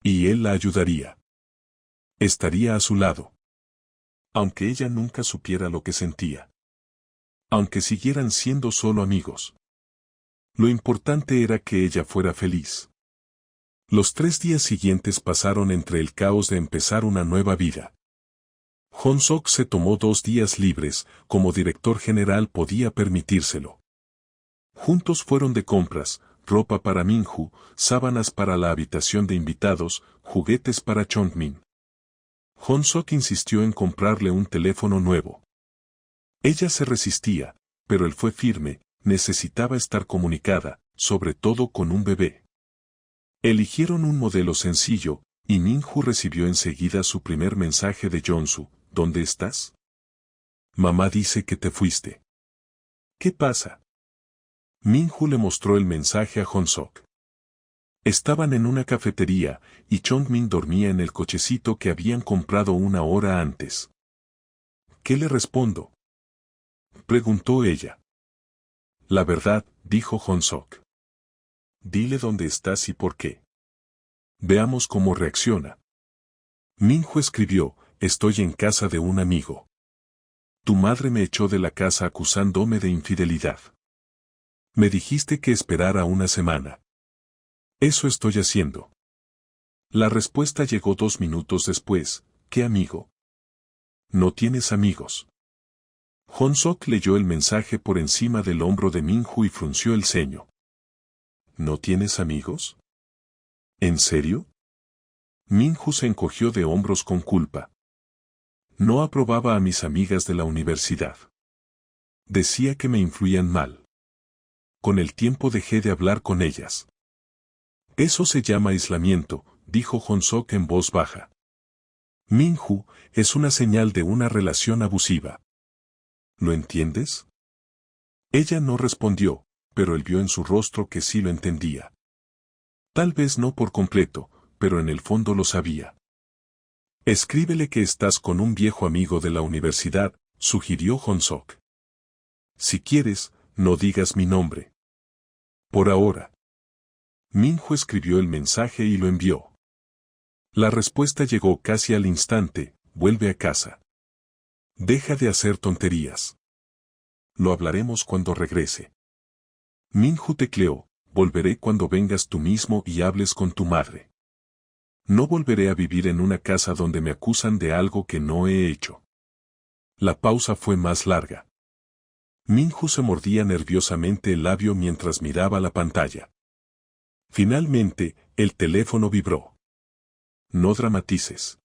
Y él la ayudaría. Estaría a su lado. Aunque ella nunca supiera lo que sentía. Aunque siguieran siendo solo amigos. Lo importante era que ella fuera feliz. Los 3 días siguientes pasaron entre el caos de empezar una nueva vida. Hong-sok se tomó 2 días libres, como director general podía permitírselo. Juntos fueron de compras, ropa para Minju, sábanas para la habitación de invitados, juguetes para Chongmin. Hong-sok insistió en comprarle un teléfono nuevo. Ella se resistía, pero él fue firme, necesitaba estar comunicada, sobre todo con un bebé. Eligieron un modelo sencillo, y Minju recibió enseguida su primer mensaje de Jonsu. ¿Dónde estás? Mamá dice que te fuiste. ¿Qué pasa? Minju le mostró el mensaje a Hong-sok. Estaban en una cafetería, y Chongmin dormía en el cochecito que habían comprado 1 hora antes. ¿Qué le respondo? Preguntó ella. La verdad, dijo Hong-sok. Dile dónde estás y por qué. Veamos cómo reacciona. Minju escribió, estoy en casa de un amigo. Tu madre me echó de la casa acusándome de infidelidad. Me dijiste que esperara 1 semana. Eso estoy haciendo. La respuesta llegó 2 minutos después. ¿Qué amigo? No tienes amigos. Hong-sok leyó el mensaje por encima del hombro de Minju y frunció el ceño. ¿No tienes amigos? ¿En serio? Minju se encogió de hombros con culpa. No aprobaba a mis amigas de la universidad. Decía que me influían mal. Con el tiempo dejé de hablar con ellas. Eso se llama aislamiento, dijo Hong-sok en voz baja. Minju, es una señal de una relación abusiva. ¿Lo entiendes? Ella no respondió, pero él vio en su rostro que sí lo entendía. Tal vez no por completo, pero en el fondo lo sabía. Escríbele que estás con un viejo amigo de la universidad, sugirió Hong-sok. Si quieres, no digas mi nombre. Por ahora. Minju escribió el mensaje y lo envió. La respuesta llegó casi al instante, vuelve a casa. Deja de hacer tonterías. Lo hablaremos cuando regrese. Minju tecleó, volveré cuando vengas tú mismo y hables con tu madre. No volveré a vivir en una casa donde me acusan de algo que no he hecho. La pausa fue más larga. Minju se mordía nerviosamente el labio mientras miraba la pantalla. Finalmente, el teléfono vibró. No dramatices.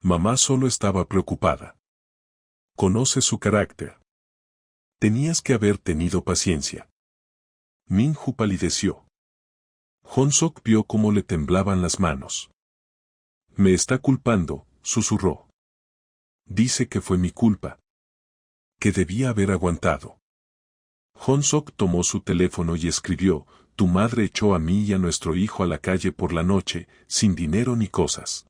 Mamá solo estaba preocupada. Conoce su carácter. Tenías que haber tenido paciencia. Minju palideció. Hong-sok vio cómo le temblaban las manos. Me está culpando, susurró. Dice que fue mi culpa. Que debía haber aguantado. Hong-sok tomó su teléfono y escribió, tu madre echó a mí y a nuestro hijo a la calle por la noche, sin dinero ni cosas.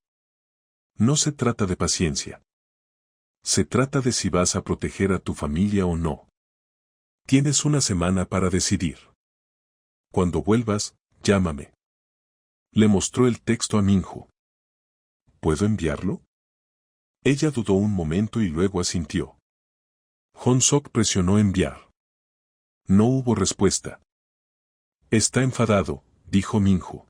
No se trata de paciencia. Se trata de si vas a proteger a tu familia o no. Tienes 1 semana para decidir. Cuando vuelvas, llámame. Le mostró el texto a Minju. ¿Puedo enviarlo? Ella dudó un momento y luego asintió. Hong-sok presionó enviar. No hubo respuesta. Está enfadado, dijo Minju.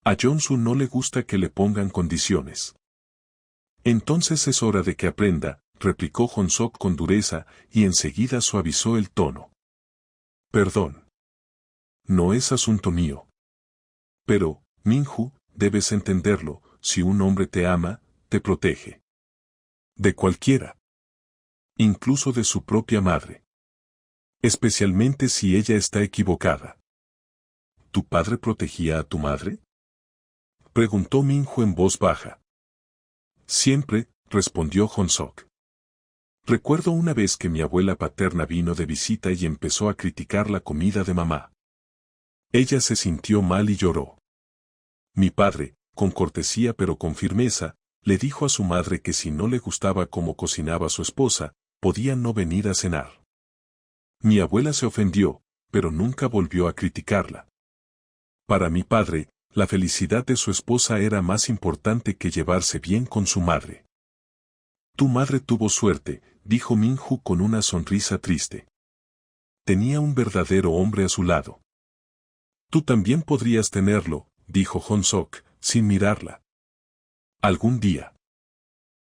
A Jonsu no le gusta que le pongan condiciones. Entonces es hora de que aprenda, replicó Hong-sok con dureza, y enseguida suavizó el tono. Perdón. No es asunto mío. Pero, Minju, debes entenderlo, si un hombre te ama, te protege. De cualquiera. Incluso de su propia madre. Especialmente si ella está equivocada. ¿Tu padre protegía a tu madre? Preguntó Minju en voz baja. Siempre, respondió Hong-sok. Recuerdo una vez que mi abuela paterna vino de visita y empezó a criticar la comida de mamá. Ella se sintió mal y lloró. Mi padre, con cortesía pero con firmeza, le dijo a su madre que si no le gustaba cómo cocinaba su esposa, podía no venir a cenar. Mi abuela se ofendió, pero nunca volvió a criticarla. Para mi padre, la felicidad de su esposa era más importante que llevarse bien con su madre. Tu madre tuvo suerte, dijo Minju con una sonrisa triste. Tenía un verdadero hombre a su lado. Tú también podrías tenerlo, dijo Hong-sok, sin mirarla. Algún día.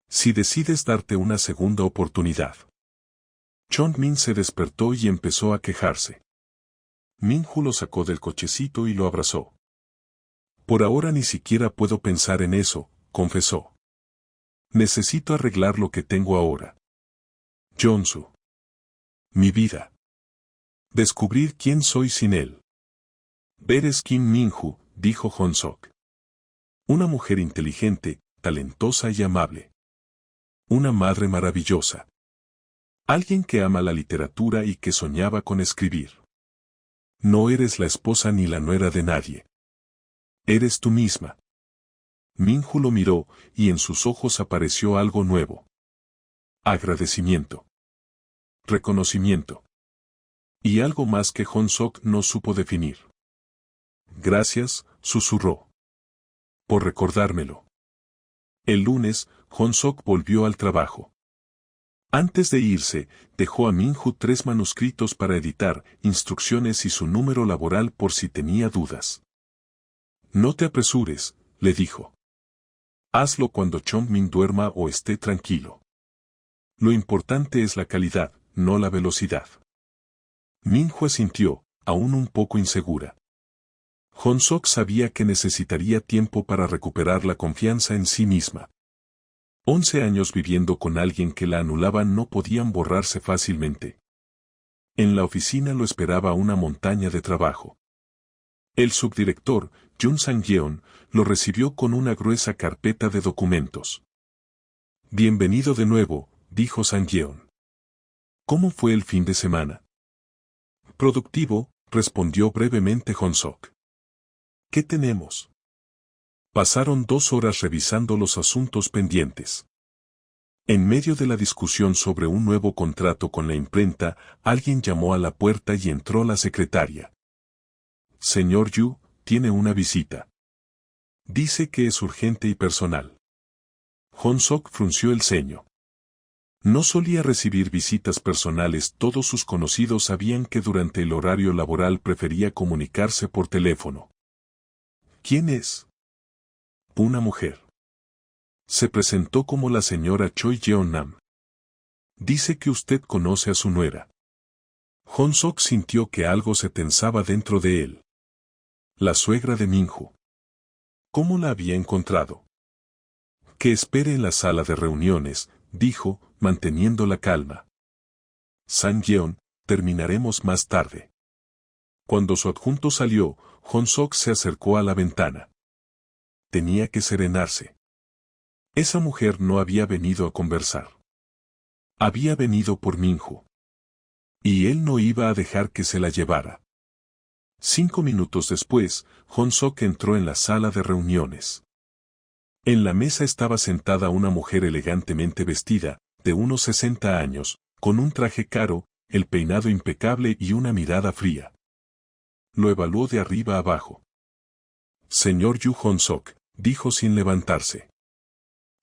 Si decides darte una segunda oportunidad. Chong-min se despertó y empezó a quejarse. Minju lo sacó del cochecito y lo abrazó. Por ahora ni siquiera puedo pensar en eso, confesó. Necesito arreglar lo que tengo ahora. Jonsu. Mi vida. Descubrir quién soy sin él. Eres Kim Minju, dijo Hong-sok. Una mujer inteligente, talentosa y amable. Una madre maravillosa. Alguien que ama la literatura y que soñaba con escribir. No eres la esposa ni la nuera de nadie. Eres tú misma. Minju lo miró, y en sus ojos apareció algo nuevo. Agradecimiento. Reconocimiento. Y algo más que Hong-sok no supo definir. Gracias, susurró. Por recordármelo. El lunes, Hong-sok volvió al trabajo. Antes de irse, dejó a Minju 3 manuscritos para editar, instrucciones y su número laboral por si tenía dudas. No te apresures, le dijo. Hazlo cuando Chong-min duerma o esté tranquilo. Lo importante es la calidad, no la velocidad. Minju asintió, aún un poco insegura. Hong-sok sabía que necesitaría tiempo para recuperar la confianza en sí misma. 11 años viviendo con alguien que la anulaba no podían borrarse fácilmente. En la oficina lo esperaba una montaña de trabajo. El subdirector, Jun Sang-yeon, lo recibió con una gruesa carpeta de documentos. Bienvenido de nuevo, dijo Sang-yeon. ¿Cómo fue el fin de semana? Productivo, respondió brevemente Hong-sok. ¿Qué tenemos? Pasaron 2 horas revisando los asuntos pendientes. En medio de la discusión sobre un nuevo contrato con la imprenta, alguien llamó a la puerta y entró la secretaria. Señor Yu, tiene una visita. Dice que es urgente y personal. Hong-sok frunció el ceño. No solía recibir visitas personales, todos sus conocidos sabían que durante el horario laboral prefería comunicarse por teléfono. ¿Quién es? Una mujer. Se presentó como la señora Choi Jeon-nam. Dice que usted conoce a su nuera. Hong-sok sintió que algo se tensaba dentro de él. La suegra de Minju. ¿Cómo la había encontrado? Que espere en la sala de reuniones, dijo, manteniendo la calma. Sang-yeon, terminaremos más tarde. Cuando su adjunto salió, Hong-sok se acercó a la ventana. Tenía que serenarse. Esa mujer no había venido a conversar. Había venido por Minju. Y él no iba a dejar que se la llevara. 5 minutos después, Hong-sok entró en la sala de reuniones. En la mesa estaba sentada una mujer elegantemente vestida, de unos 60 años, con un traje caro, el peinado impecable y una mirada fría. Lo evaluó de arriba a abajo. Señor Yu Hong-sok, dijo sin levantarse.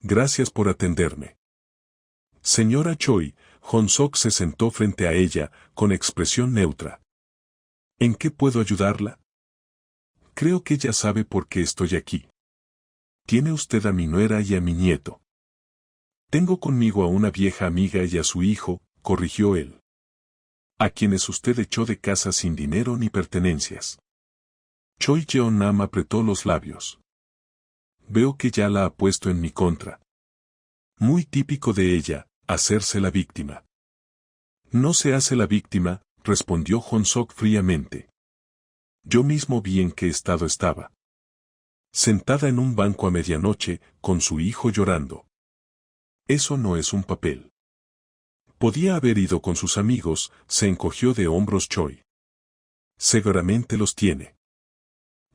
Gracias por atenderme. Señora Choi, Hong-sok se sentó frente a ella, con expresión neutra. ¿En qué puedo ayudarla? Creo que ya sabe por qué estoy aquí. Tiene usted a mi nuera y a mi nieto. Tengo conmigo a una vieja amiga y a su hijo, corrigió él. A quienes usted echó de casa sin dinero ni pertenencias. Choi Jeon-nam apretó los labios. Veo que ya la ha puesto en mi contra. Muy típico de ella, hacerse la víctima. No se hace la víctima, respondió Hong-sok fríamente. Yo mismo vi en qué estado estaba. Sentada en un banco a medianoche, con su hijo llorando. Eso no es un papel. Podía haber ido con sus amigos, se encogió de hombros Choi. Seguramente los tiene.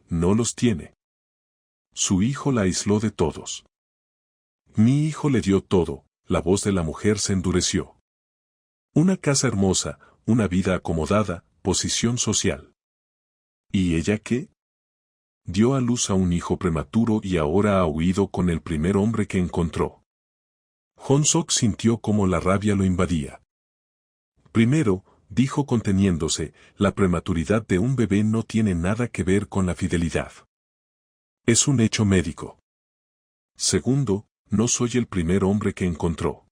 No los tiene. Su hijo la aisló de todos. Mi hijo le dio todo, la voz de la mujer se endureció. Una casa hermosa, una vida acomodada, posición social. ¿Y ella qué? Dio a luz a un hijo prematuro y ahora ha huido con el primer hombre que encontró. Hong-sok sintió como la rabia lo invadía. Primero, dijo conteniéndose, la prematuridad de un bebé no tiene nada que ver con la fidelidad. Es un hecho médico. Segundo, no soy el primer hombre que encontró.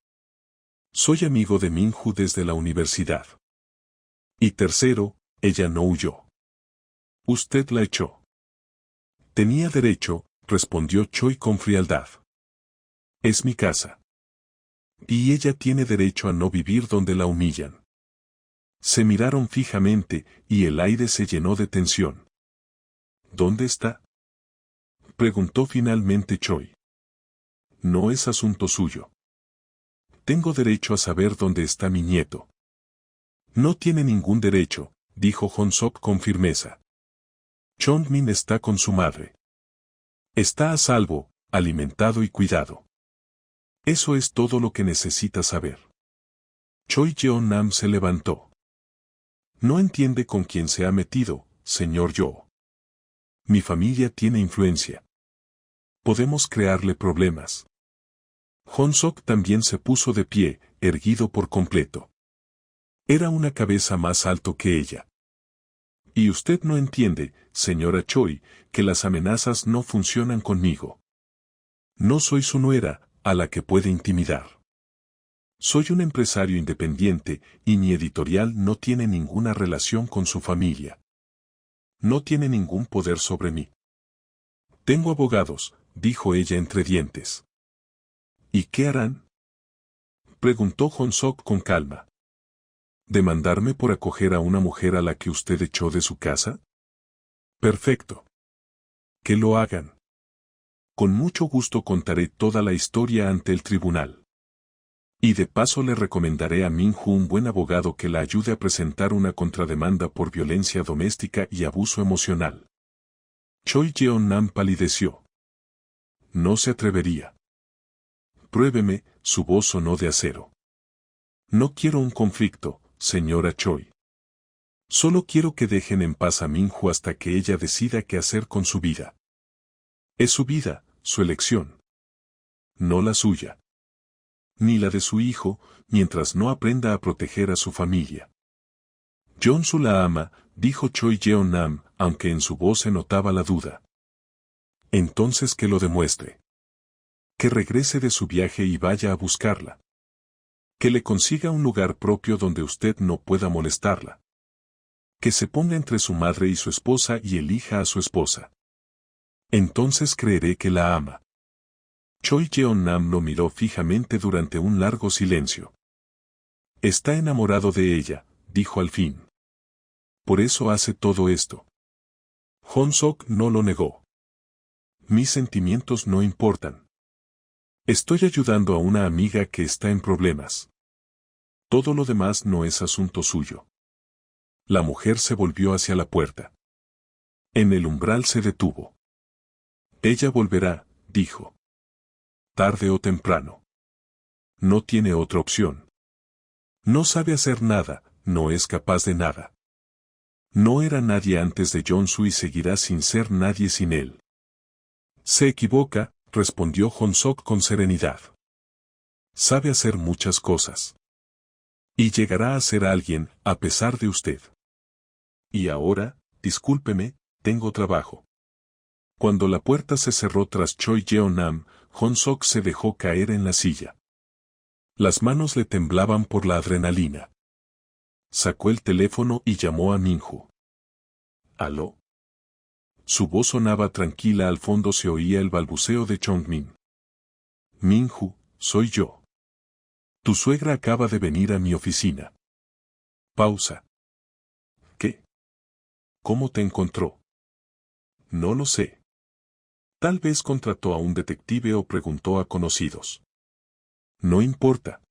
Soy amigo de Minju desde la universidad. Y tercero, ella no huyó. Usted la echó. Tenía derecho, respondió Choi con frialdad. Es mi casa. Y ella tiene derecho a no vivir donde la humillan. Se miraron fijamente, y el aire se llenó de tensión. ¿Dónde está? Preguntó finalmente Choi. No es asunto suyo. Tengo derecho a saber dónde está mi nieto. No tiene ningún derecho, dijo Hong-sok con firmeza. Chong-min está con su madre. Está a salvo, alimentado y cuidado. Eso es todo lo que necesita saber. Choi Jeon-nam se levantó. No entiende con quién se ha metido, señor Yo. Mi familia tiene influencia. Podemos crearle problemas. Hong-sok también se puso de pie, erguido por completo. Era una cabeza más alto que ella. Y usted no entiende, señora Choi, que las amenazas no funcionan conmigo. No soy su nuera, a la que puede intimidar. Soy un empresario independiente, y mi editorial no tiene ninguna relación con su familia. No tiene ningún poder sobre mí. Tengo abogados, dijo ella entre dientes. ¿Y qué harán? Preguntó Hong-sok con calma. ¿Demandarme por acoger a una mujer a la que usted echó de su casa? Perfecto. Que lo hagan. Con mucho gusto contaré toda la historia ante el tribunal. Y de paso le recomendaré a Minju un buen abogado que la ayude a presentar una contrademanda por violencia doméstica y abuso emocional. Choi Jeon-nam palideció. No se atrevería. Pruébeme, su voz sonó de acero. No quiero un conflicto, señora Choi. Solo quiero que dejen en paz a Minju hasta que ella decida qué hacer con su vida. Es su vida, su elección. No la suya. Ni la de su hijo, mientras no aprenda a proteger a su familia. Jeonsu la ama, dijo Choi Jeon-nam, aunque en su voz se notaba la duda. Entonces que lo demuestre. Que regrese de su viaje y vaya a buscarla. Que le consiga un lugar propio donde usted no pueda molestarla. Que se ponga entre su madre y su esposa y elija a su esposa. Entonces creeré que la ama. Choi Jeon-nam lo miró fijamente durante un largo silencio. Está enamorado de ella, dijo al fin. Por eso hace todo esto. Hong-sok no lo negó. Mis sentimientos no importan. Estoy ayudando a una amiga que está en problemas. Todo lo demás no es asunto suyo. La mujer se volvió hacia la puerta. En el umbral se detuvo. Ella volverá, dijo. Tarde o temprano. No tiene otra opción. No sabe hacer nada, no es capaz de nada. No era nadie antes de Jeonsu y seguirá sin ser nadie sin él. Se equivoca, respondió Hong-sok con serenidad. Sabe hacer muchas cosas. Y llegará a ser alguien, a pesar de usted. Y ahora, discúlpeme, tengo trabajo. Cuando la puerta se cerró tras Choi Jeon-nam, Hong-sok se dejó caer en la silla. Las manos le temblaban por la adrenalina. Sacó el teléfono y llamó a Minju. ¿Aló? Su voz sonaba tranquila, al fondo se oía el balbuceo de Chong-min. Minju, soy yo. Tu suegra acaba de venir a mi oficina. Pausa. ¿Qué? ¿Cómo te encontró? No lo sé. Tal vez contrató a un detective o preguntó a conocidos. No importa.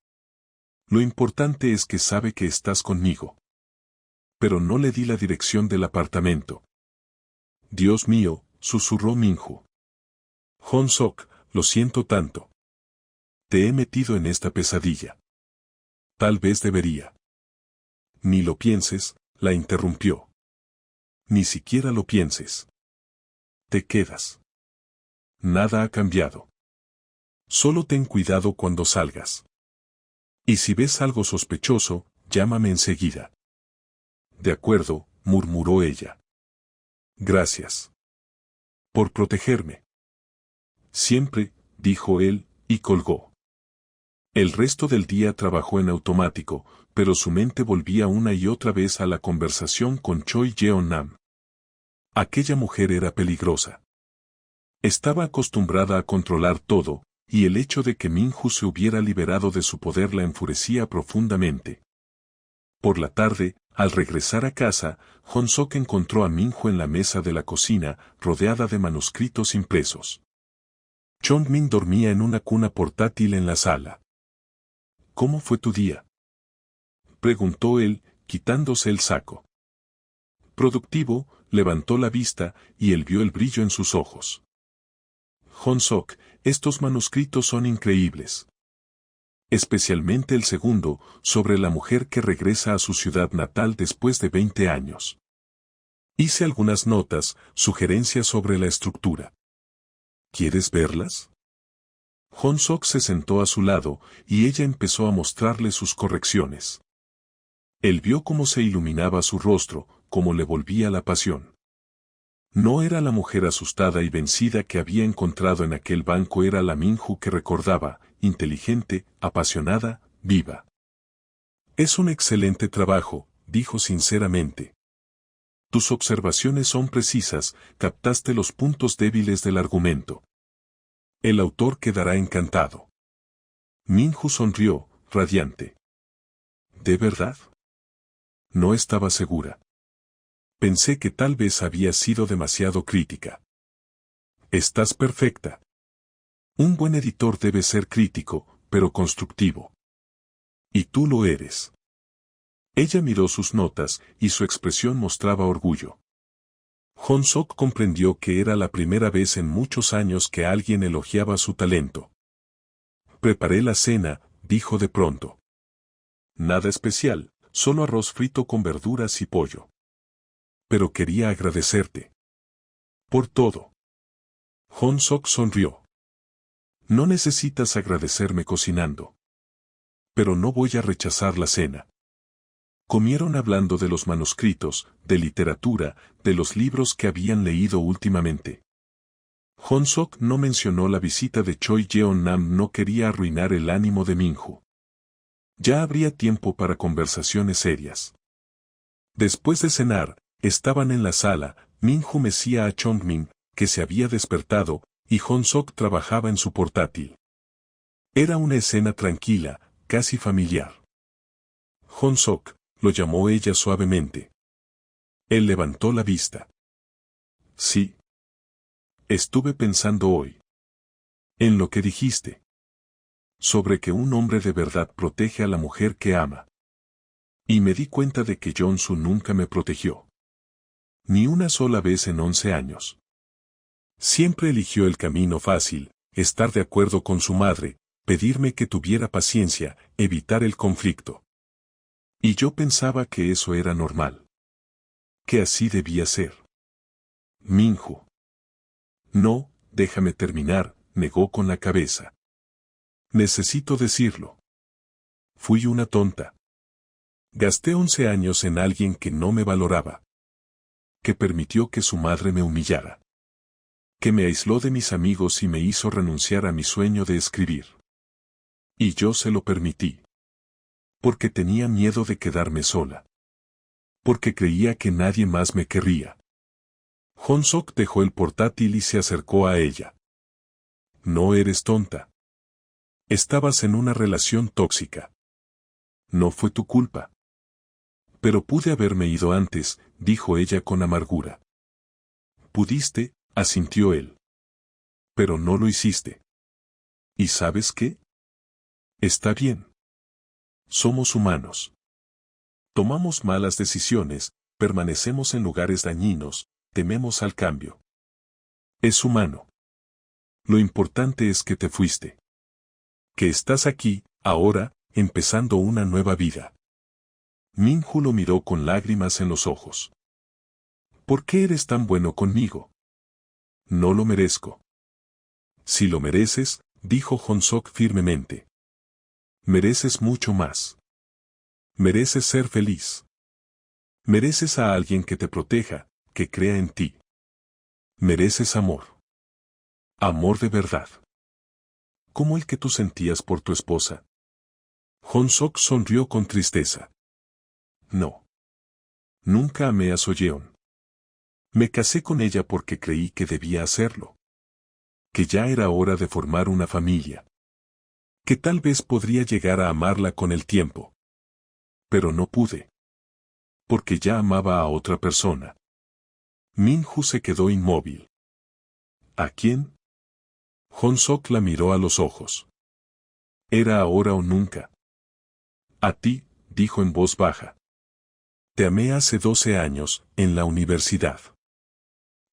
Lo importante es que sabe que estás conmigo. Pero no le di la dirección del apartamento. Dios mío, susurró Minju. Hong-sok, lo siento tanto. Te he metido en esta pesadilla. Tal vez debería. Ni lo pienses, la interrumpió. Ni siquiera lo pienses. Te quedas. Nada ha cambiado. Solo ten cuidado cuando salgas. Y si ves algo sospechoso, llámame enseguida. De acuerdo, murmuró ella. Gracias. Por protegerme. Siempre, dijo él, y colgó. El resto del día trabajó en automático, pero su mente volvía una y otra vez a la conversación con Choi Yeon-nam. Aquella mujer era peligrosa. Estaba acostumbrada a controlar todo, y el hecho de que Minju se hubiera liberado de su poder la enfurecía profundamente. Por la tarde, al regresar a casa, Hong-sok encontró a Minju en la mesa de la cocina, rodeada de manuscritos impresos. Chong-min dormía en una cuna portátil en la sala. ¿Cómo fue tu día?, preguntó él, quitándose el saco. Productivo, levantó la vista, y él vio el brillo en sus ojos. Hong-sok, estos manuscritos son increíbles. Especialmente el segundo, sobre la mujer que regresa a su ciudad natal después de 20 años. Hice algunas notas, sugerencias sobre la estructura. ¿Quieres verlas? Hong-sok se sentó a su lado, y ella empezó a mostrarle sus correcciones. Él vio cómo se iluminaba su rostro, cómo le volvía la pasión. No era la mujer asustada y vencida que había encontrado en aquel banco, era la Minju que recordaba, inteligente, apasionada, viva. Es un excelente trabajo, dijo sinceramente. Tus observaciones son precisas, captaste los puntos débiles del argumento. El autor quedará encantado. Minju sonrió, radiante. ¿De verdad? No estaba segura. Pensé que tal vez había sido demasiado crítica. Estás perfecta. Un buen editor debe ser crítico, pero constructivo. Y tú lo eres. Ella miró sus notas, y su expresión mostraba orgullo. Hong-sok comprendió que era la primera vez en muchos años que alguien elogiaba su talento. Preparé la cena, dijo de pronto. Nada especial, solo arroz frito con verduras y pollo. Pero quería agradecerte. Por todo. Hong-sok sonrió. No necesitas agradecerme cocinando. Pero no voy a rechazar la cena. Comieron hablando de los manuscritos, de literatura, de los libros que habían leído últimamente. Hong-sok no mencionó la visita de Choi Yeon-nam, no quería arruinar el ánimo de Minju. Ya habría tiempo para conversaciones serias. Después de cenar, estaban en la sala, Minju mecía a Chong-min, que se había despertado, y Hong-sok trabajaba en su portátil. Era una escena tranquila, casi familiar. Hong-sok, lo llamó ella suavemente. Él levantó la vista. Sí. Estuve pensando hoy. En lo que dijiste. Sobre que un hombre de verdad protege a la mujer que ama. Y me di cuenta de que Jong-su nunca me protegió. Ni una sola vez en 11 años. Siempre eligió el camino fácil, estar de acuerdo con su madre, pedirme que tuviera paciencia, evitar el conflicto. Y yo pensaba que eso era normal. Que así debía ser. Minju. No, déjame terminar, negó con la cabeza. Necesito decirlo. Fui una tonta. Gasté 11 años en alguien que no me valoraba. Que permitió que su madre me humillara. Que me aisló de mis amigos y me hizo renunciar a mi sueño de escribir. Y yo se lo permití. Porque tenía miedo de quedarme sola. Porque creía que nadie más me querría. Hong-sok dejó el portátil y se acercó a ella. No eres tonta. Estabas en una relación tóxica. No fue tu culpa. Pero pude haberme ido antes, dijo ella con amargura. Pudiste, asintió él. Pero no lo hiciste. ¿Y sabes qué? Está bien. Somos humanos. Tomamos malas decisiones, permanecemos en lugares dañinos, tememos al cambio. Es humano. Lo importante es que te fuiste. Que estás aquí, ahora, empezando una nueva vida. Minhu lo miró con lágrimas en los ojos. ¿Por qué eres tan bueno conmigo? No lo merezco. Si lo mereces, dijo Honsok firmemente. Mereces mucho más. Mereces ser feliz. Mereces a alguien que te proteja, que crea en ti. Mereces amor. Amor de verdad. Como el que tú sentías por tu esposa. Honsok sonrió con tristeza. No. Nunca amé a Soyeon. Me casé con ella porque creí que debía hacerlo. Que ya era hora de formar una familia. Que tal vez podría llegar a amarla con el tiempo. Pero no pude. Porque ya amaba a otra persona. Minhu se quedó inmóvil. ¿A quién? Honsok la miró a los ojos. Era ahora o nunca. A ti, dijo en voz baja. Te amé hace 12 años, en la universidad.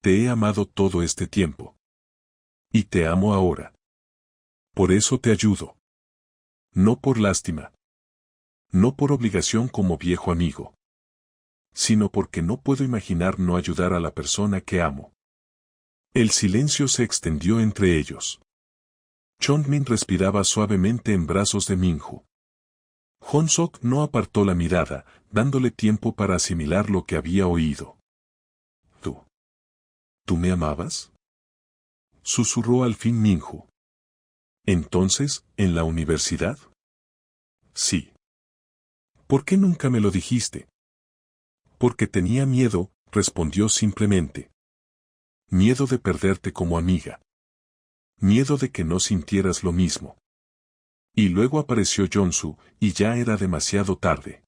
Te he amado todo este tiempo. Y te amo ahora. Por eso te ayudo. No por lástima. No por obligación como viejo amigo. Sino porque no puedo imaginar no ayudar a la persona que amo. El silencio se extendió entre ellos. Chongmin respiraba suavemente en brazos de Minhu. Honsok no apartó la mirada, dándole tiempo para asimilar lo que había oído. ¿Tú me amabas? Susurró al fin Minhu. Entonces, ¿en la universidad? Sí. ¿Por qué nunca me lo dijiste? Porque tenía miedo, respondió simplemente. Miedo de perderte como amiga. Miedo de que no sintieras lo mismo. Y luego apareció Jonsu, y ya era demasiado tarde.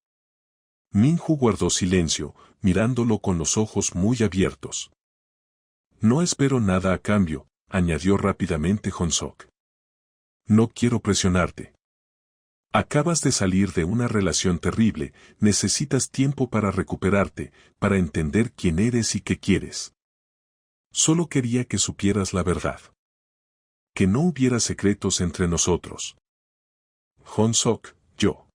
Minhu guardó silencio, mirándolo con los ojos muy abiertos. No espero nada a cambio, añadió rápidamente Honsok. No quiero presionarte. Acabas de salir de una relación terrible, necesitas tiempo para recuperarte, para entender quién eres y qué quieres. Solo quería que supieras la verdad. Que no hubiera secretos entre nosotros. Honsok, yo.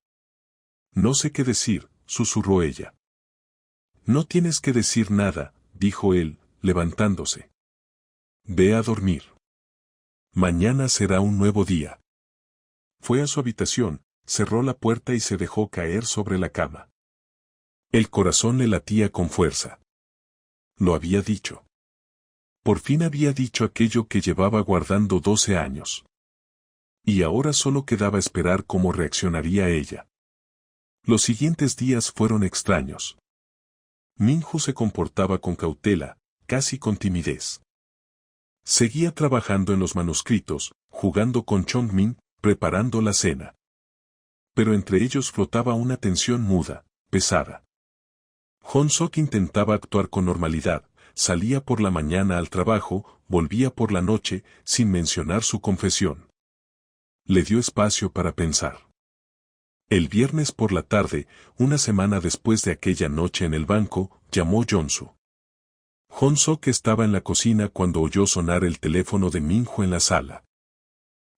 No sé qué decir, susurró ella. No tienes que decir nada, dijo él, levantándose. Ve a dormir. Mañana será un nuevo día. Fue a su habitación, cerró la puerta y se dejó caer sobre la cama. El corazón le latía con fuerza. Lo había dicho. Por fin había dicho aquello que llevaba guardando 12 años. Y ahora solo quedaba esperar cómo reaccionaría ella. Los siguientes días fueron extraños. Minhu se comportaba con cautela, casi con timidez. Seguía trabajando en los manuscritos, jugando con Chongmin, preparando la cena. Pero entre ellos flotaba una tensión muda, pesada. Honsok intentaba actuar con normalidad, salía por la mañana al trabajo, volvía por la noche, sin mencionar su confesión. Le dio espacio para pensar. El viernes por la tarde, una semana después de aquella noche en el banco, llamó Jonsu. Honsok estaba en la cocina cuando oyó sonar el teléfono de Minhu en la sala.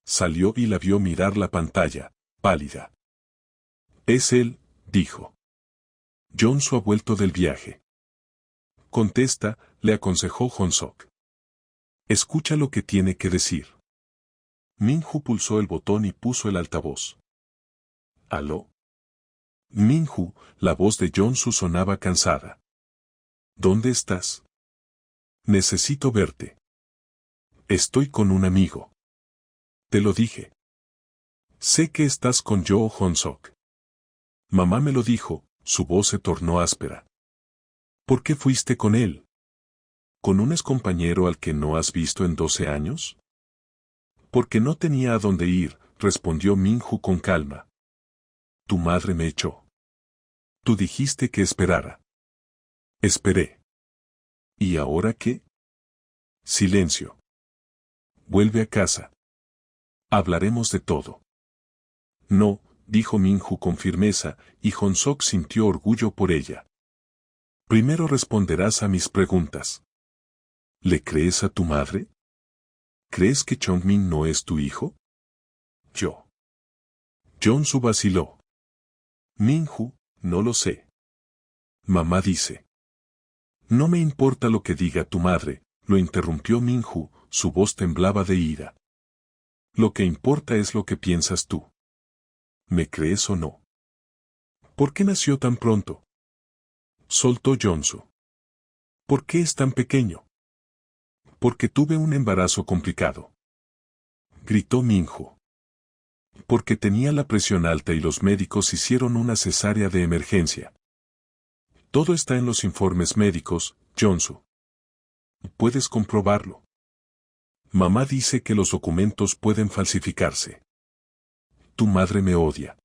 Salió y la vio mirar la pantalla, pálida. Es él, dijo. Jonsu ha vuelto del viaje. Contesta, le aconsejó Honsok. Escucha lo que tiene que decir. Minhu pulsó el botón y puso el altavoz. ¿Aló? Minhu, la voz de Jonsu sonaba cansada. ¿Dónde estás? Necesito verte. Estoy con un amigo. Te lo dije. Sé que estás con Yoo Honsok. Mamá me lo dijo, su voz se tornó áspera. ¿Por qué fuiste con él? ¿Con un excompañero al que no has visto en 12 años? Porque no tenía a dónde ir, respondió Minhu con calma. Tu madre me echó. Tú dijiste que esperara. Esperé. ¿Y ahora qué? Silencio. Vuelve a casa. Hablaremos de todo. No, dijo Minhu con firmeza, y Honsok sintió orgullo por ella. Primero responderás a mis preguntas. ¿Le crees a tu madre? ¿Crees que Chongmin no es tu hijo? Yo. Jonsu vaciló. Minhu, No lo sé. Mamá dice. No me importa lo que diga tu madre, lo interrumpió Minju, su voz temblaba de ira. Lo que importa es lo que piensas tú. ¿Me crees o no? ¿Por qué nació tan pronto? Soltó Jonsu. ¿Por qué es tan pequeño? Porque tuve un embarazo complicado. Gritó Minju. Porque tenía la presión alta y los médicos hicieron una cesárea de emergencia. Todo está en los informes médicos, Jonsu. Puedes comprobarlo. Mamá dice que los documentos pueden falsificarse. Tu madre me odia.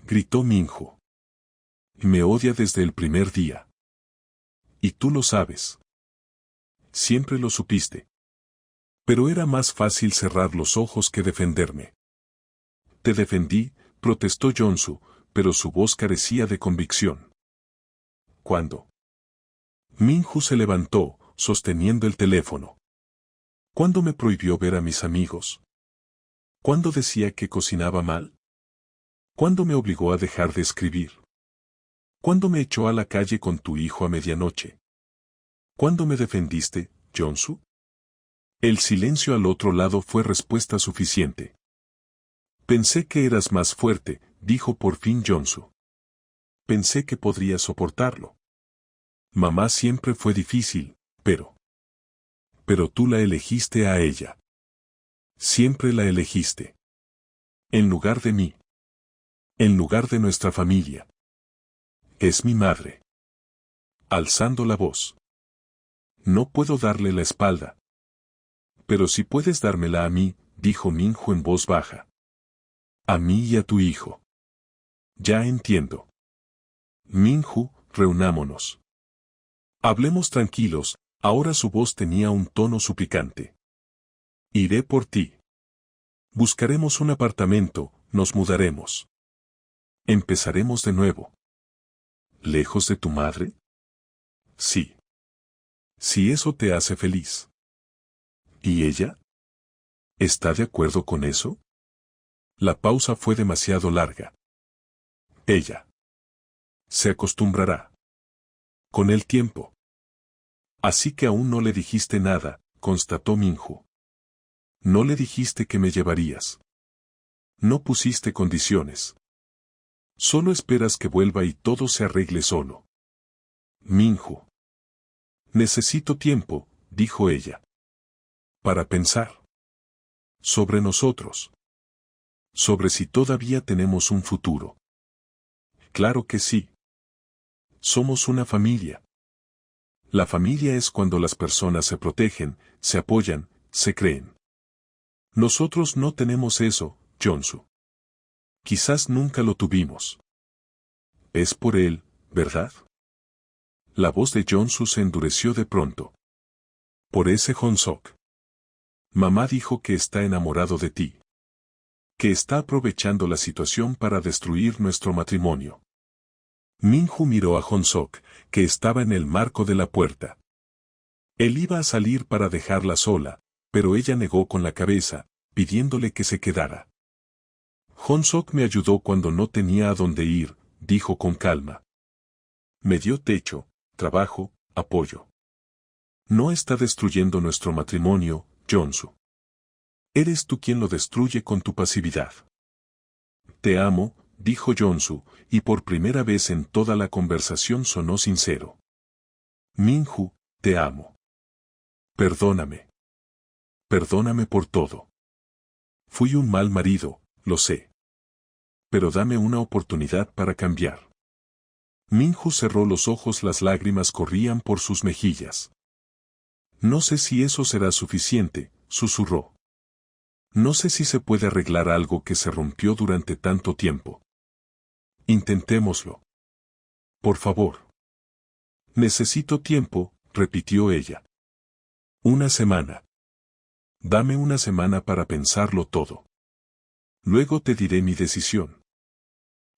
Gritó Minju. Me odia desde el primer día. Y tú lo sabes. Siempre lo supiste. Pero era más fácil cerrar los ojos que defenderme. Te defendí, protestó Jonsu, pero su voz carecía de convicción. ¿Cuándo? Minju se levantó, sosteniendo el teléfono. ¿Cuándo me prohibió ver a mis amigos? ¿Cuándo decía que cocinaba mal? ¿Cuándo me obligó a dejar de escribir? ¿Cuándo me echó a la calle con tu hijo a medianoche? ¿Cuándo me defendiste, Jonsu? El silencio al otro lado fue respuesta suficiente. Pensé que eras más fuerte, dijo por fin Jonsu. Pensé que podría soportarlo. Mamá siempre fue difícil, pero tú la elegiste a ella. Siempre la elegiste. En lugar de mí. En lugar de nuestra familia. Es mi madre. Alzando la voz. No puedo darle la espalda. Pero si puedes dármela a mí, dijo Minju en voz baja. A mí y a tu hijo. Ya entiendo. Minju, reunámonos. Hablemos tranquilos, ahora su voz tenía un tono suplicante. Iré por ti. Buscaremos un apartamento, nos mudaremos. Empezaremos de nuevo. ¿Lejos de tu madre? Sí. Si eso te hace feliz. ¿Y ella? ¿Está de acuerdo con eso? La pausa fue demasiado larga. Ella. Se acostumbrará. Con el tiempo. Así que aún no le dijiste nada, constató Minju. No le dijiste que me llevarías. No pusiste condiciones. Solo esperas que vuelva y todo se arregle solo. Minju. Necesito tiempo, dijo ella. Para pensar. Sobre nosotros. Sobre si todavía tenemos un futuro. Claro que sí. Somos una familia. La familia es cuando las personas se protegen, se apoyan, se creen. Nosotros no tenemos eso, Jonsu. Quizás nunca lo tuvimos. Es por él, ¿verdad? La voz de Jonsu se endureció de pronto. Por ese Honsok. Mamá dijo que está enamorado de ti. Que está aprovechando la situación para destruir nuestro matrimonio. Minju miró a Honsok, que estaba en el marco de la puerta. Él iba a salir para dejarla sola, pero ella negó con la cabeza, pidiéndole que se quedara. Honsok me ayudó cuando no tenía a dónde ir, dijo con calma. Me dio techo, trabajo, apoyo. No está destruyendo nuestro matrimonio, Jonsu. Eres tú quien lo destruye con tu pasividad. Te amo, dijo Jonsu, y por primera vez en toda la conversación sonó sincero. Minju, te amo. Perdóname. Perdóname por todo. Fui un mal marido, lo sé. Pero dame una oportunidad para cambiar. Minju cerró los ojos, las lágrimas corrían por sus mejillas. No sé si eso será suficiente, susurró. No sé si se puede arreglar algo que se rompió durante tanto tiempo. Intentémoslo. Por favor. Necesito tiempo, repitió ella. Una semana. Dame una semana para pensarlo todo. Luego te diré mi decisión.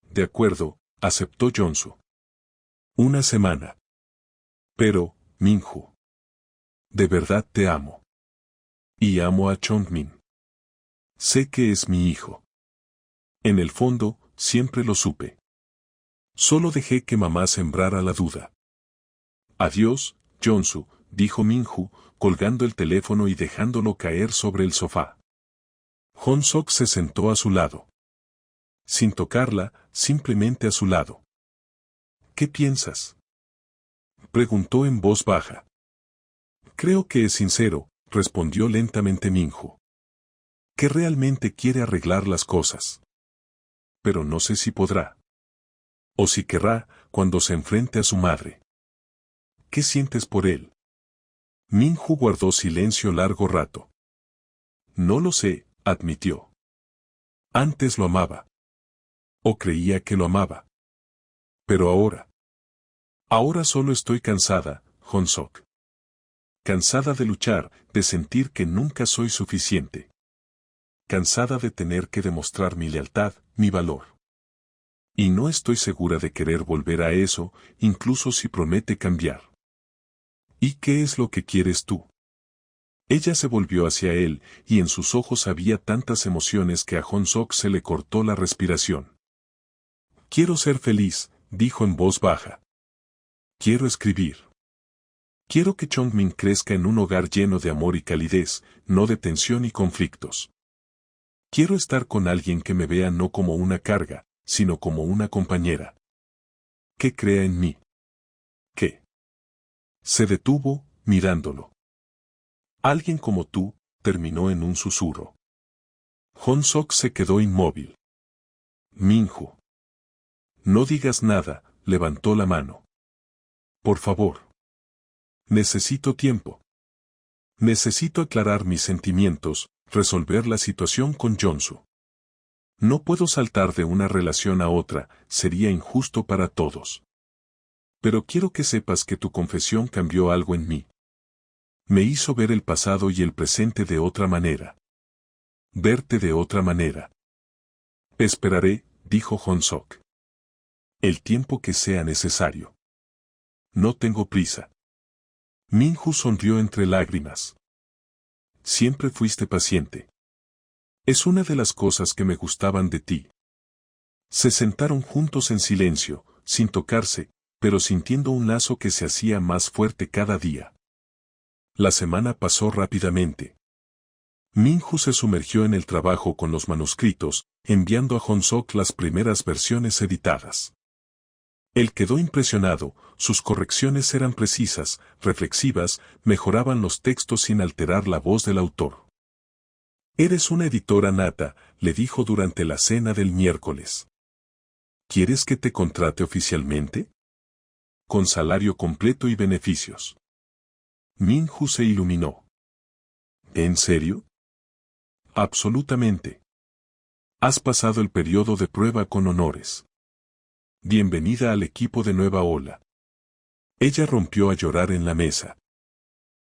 De acuerdo, aceptó Jonsu. Una semana. Pero, Minju. De verdad te amo. Y amo a Chongmin. Sé que es mi hijo. En el fondo, siempre lo supe. Solo dejé que mamá sembrara la duda. Adiós, Jonsu, dijo Minju, colgando el teléfono y dejándolo caer sobre el sofá. Hong-sok se sentó a su lado. Sin tocarla, simplemente a su lado. ¿Qué piensas?, preguntó en voz baja. Creo que es sincero, respondió lentamente Minju. Que realmente quiere arreglar las cosas. Pero no sé si podrá. O si querrá, cuando se enfrente a su madre. ¿Qué sientes por él? Minju guardó silencio largo rato. No lo sé, admitió. Antes lo amaba. O creía que lo amaba. Pero ahora. Ahora solo estoy cansada, Hong-sok. Cansada de luchar, de sentir que nunca soy suficiente. Cansada de tener que demostrar mi lealtad, mi valor. Y no estoy segura de querer volver a eso, incluso si promete cambiar. ¿Y qué es lo que quieres tú? Ella se volvió hacia él, y en sus ojos había tantas emociones que a Hong-sok se le cortó la respiración. Quiero ser feliz, dijo en voz baja. Quiero escribir. Quiero que Chongmin crezca en un hogar lleno de amor y calidez, no de tensión y conflictos. Quiero estar con alguien que me vea no como una carga, sino como una compañera. Que crea en mí. ¿Qué? Se detuvo, mirándolo. Alguien como tú, terminó en un susurro. Hong-sok se quedó inmóvil. Minju. No digas nada, levantó la mano. Por favor. Necesito tiempo. Necesito aclarar mis sentimientos, resolver la situación con Jonsu. No puedo saltar de una relación a otra, sería injusto para todos. Pero quiero que sepas que tu confesión cambió algo en mí. Me hizo ver el pasado y el presente de otra manera. Verte de otra manera. Esperaré, dijo Hong-sok. El tiempo que sea necesario. No tengo prisa. Minju sonrió entre lágrimas. Siempre fuiste paciente. Es una de las cosas que me gustaban de ti. Se sentaron juntos en silencio, sin tocarse, pero sintiendo un lazo que se hacía más fuerte cada día. La semana pasó rápidamente. Minju se sumergió en el trabajo con los manuscritos, enviando a Hong-sok las primeras versiones editadas. Él quedó impresionado, sus correcciones eran precisas, reflexivas, mejoraban los textos sin alterar la voz del autor. Eres una editora nata, le dijo durante la cena del miércoles. ¿Quieres que te contrate oficialmente? Con salario completo y beneficios. Minju se iluminó. ¿En serio? Absolutamente. Has pasado el periodo de prueba con honores. Bienvenida al equipo de Nueva Ola. Ella rompió a llorar en la mesa.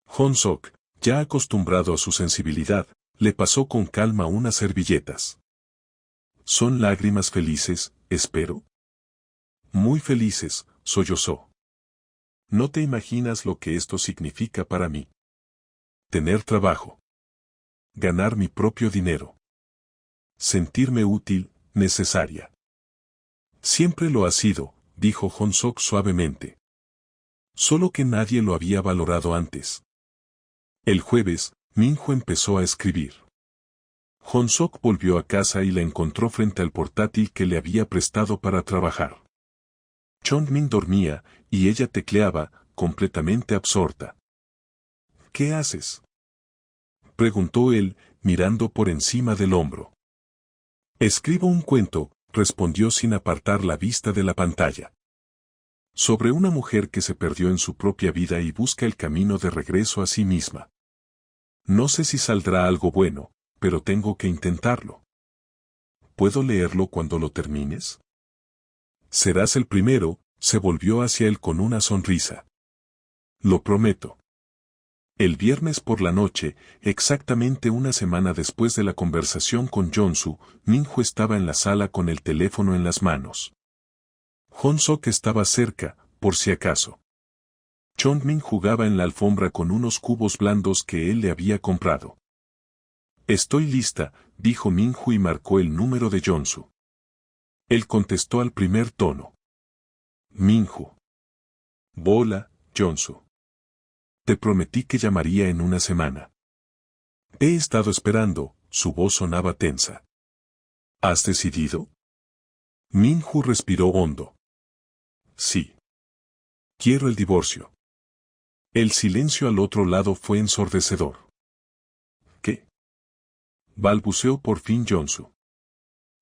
Hong-sok, ya acostumbrado a su sensibilidad, le pasó con calma unas servilletas. ¿Son lágrimas felices, espero? Muy felices, sollozó. No te imaginas lo que esto significa para mí. Tener trabajo. Ganar mi propio dinero. Sentirme útil, necesaria. Siempre lo ha sido, dijo Hong-sok suavemente. Solo que nadie lo había valorado antes. El jueves, Minju empezó a escribir. Hong-sok volvió a casa y la encontró frente al portátil que le había prestado para trabajar. Chongmin dormía, y ella tecleaba, completamente absorta. ¿Qué haces?, preguntó él, mirando por encima del hombro. Escribo un cuento, respondió sin apartar la vista de la pantalla. Sobre una mujer que se perdió en su propia vida y busca el camino de regreso a sí misma. No sé si saldrá algo bueno, pero tengo que intentarlo. ¿Puedo leerlo cuando lo termines? Serás el primero, se volvió hacia él con una sonrisa. Lo prometo. El viernes por la noche, exactamente una semana después de la conversación con Jonsu, Minju estaba en la sala con el teléfono en las manos. Hong-sok estaba cerca, por si acaso. Chongmin jugaba en la alfombra con unos cubos blandos que él le había comprado. Estoy lista, dijo Minju y marcó el número de Jonsu. Él contestó al primer tono. Minju. Bola, Jonsu. Te prometí que llamaría en una semana. He estado esperando, su voz sonaba tensa. ¿Has decidido? Minju respiró hondo. Sí. Quiero el divorcio. El silencio al otro lado fue ensordecedor. ¿Qué? Balbuceó por fin Jonsu.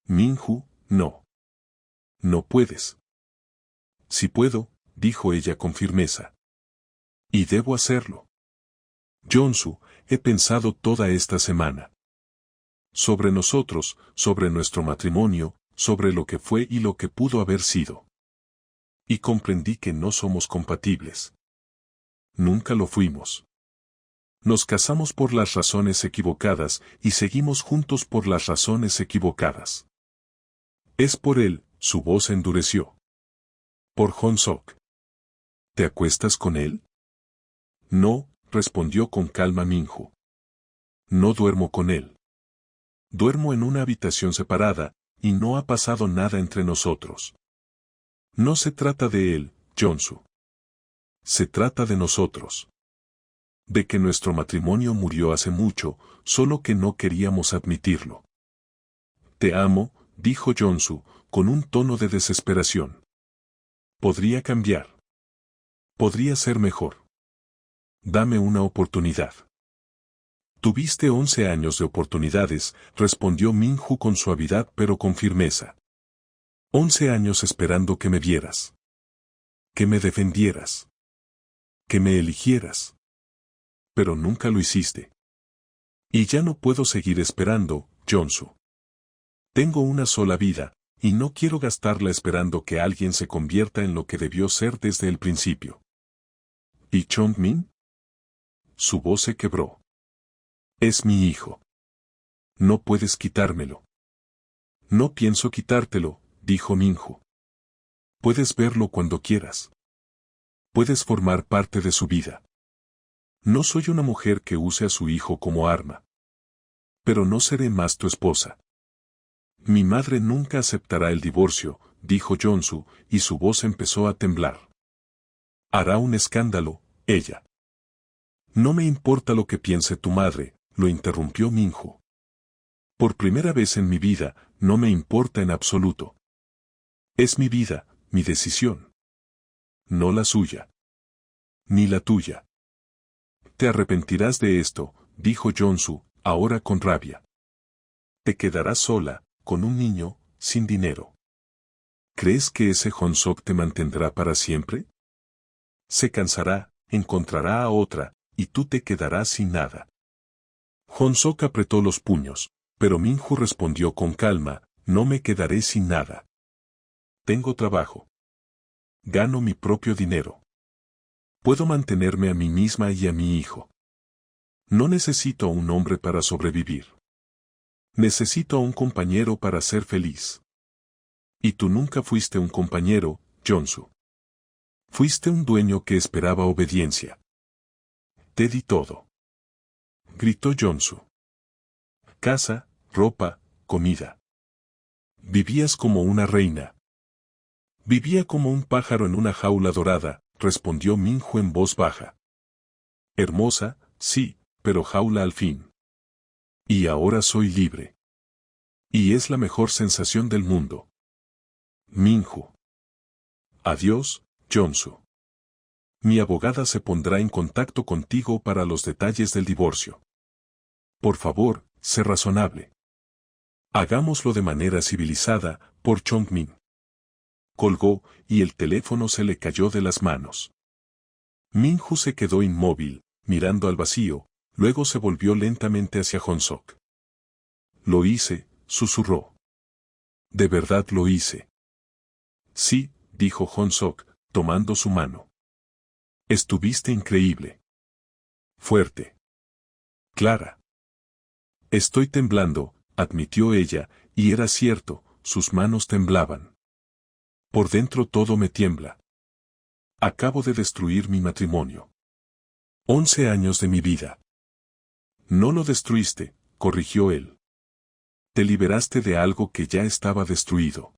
Minju, no. No puedes. Sí puedo, dijo ella con firmeza. Y debo hacerlo. Jonsu, he pensado toda esta semana. Sobre nosotros, sobre nuestro matrimonio, sobre lo que fue y lo que pudo haber sido. Y comprendí que no somos compatibles. Nunca lo fuimos. Nos casamos por las razones equivocadas y seguimos juntos por las razones equivocadas. Es por él, su voz endureció. Por Hong-sok. ¿Te acuestas con él? No, respondió con calma Minju. No duermo con él. Duermo en una habitación separada, y no ha pasado nada entre nosotros. No se trata de él, Jonsu. Se trata de nosotros. De que nuestro matrimonio murió hace mucho, solo que no queríamos admitirlo. Te amo, dijo Jonsu, con un tono de desesperación. Podría cambiar. Podría ser mejor. Dame una oportunidad. Tuviste 11 años de oportunidades, respondió Minju con suavidad pero con firmeza. 11 años esperando que me vieras. Que me defendieras. Que me eligieras. Pero nunca lo hiciste. Y ya no puedo seguir esperando, Jonsu. Tengo una sola vida, y no quiero gastarla esperando que alguien se convierta en lo que debió ser desde el principio. ¿Y Chong-min? Su voz se quebró. Es mi hijo. No puedes quitármelo. No pienso quitártelo, dijo Minju. Puedes verlo cuando quieras. Puedes formar parte de su vida. No soy una mujer que use a su hijo como arma. Pero no seré más tu esposa. Mi madre nunca aceptará el divorcio, dijo Jonsu, y su voz empezó a temblar. Hará un escándalo, ella. No me importa lo que piense tu madre, lo interrumpió Minju. Por primera vez en mi vida, no me importa en absoluto. Es mi vida, mi decisión. No la suya. Ni la tuya. Te arrepentirás de esto, dijo Jonsu, ahora con rabia. Te quedarás sola, con un niño, sin dinero. ¿Crees que ese Hong-sok te mantendrá para siempre? Se cansará, encontrará a otra, y tú te quedarás sin nada. Hong-sok apretó los puños, pero Minju respondió con calma, no me quedaré sin nada. Tengo trabajo. Gano mi propio dinero. Puedo mantenerme a mí misma y a mi hijo. No necesito a un hombre para sobrevivir. Necesito a un compañero para ser feliz. Y tú nunca fuiste un compañero, Jonsu. Fuiste un dueño que esperaba obediencia. Te di todo. Gritó Jonsu. Casa, ropa, comida. Vivías como una reina. Vivía como un pájaro en una jaula dorada, respondió Minju en voz baja. Hermosa, sí, pero jaula al fin. Y ahora soy libre. Y es la mejor sensación del mundo. Minju. Adiós, Jonsu. Mi abogada se pondrá en contacto contigo para los detalles del divorcio. Por favor, sé razonable. Hagámoslo de manera civilizada, por Chong-min. Colgó, y el teléfono se le cayó de las manos. Minju se quedó inmóvil, mirando al vacío, luego se volvió lentamente hacia Hong-sok. Lo hice, susurró. De verdad lo hice. Sí, dijo Hong-sok, tomando su mano. Estuviste increíble. Fuerte. Clara. Estoy temblando, admitió ella, y era cierto, sus manos temblaban. Por dentro todo me tiembla. Acabo de destruir mi matrimonio. 11 años de mi vida. No lo destruiste, corrigió él. Te liberaste de algo que ya estaba destruido.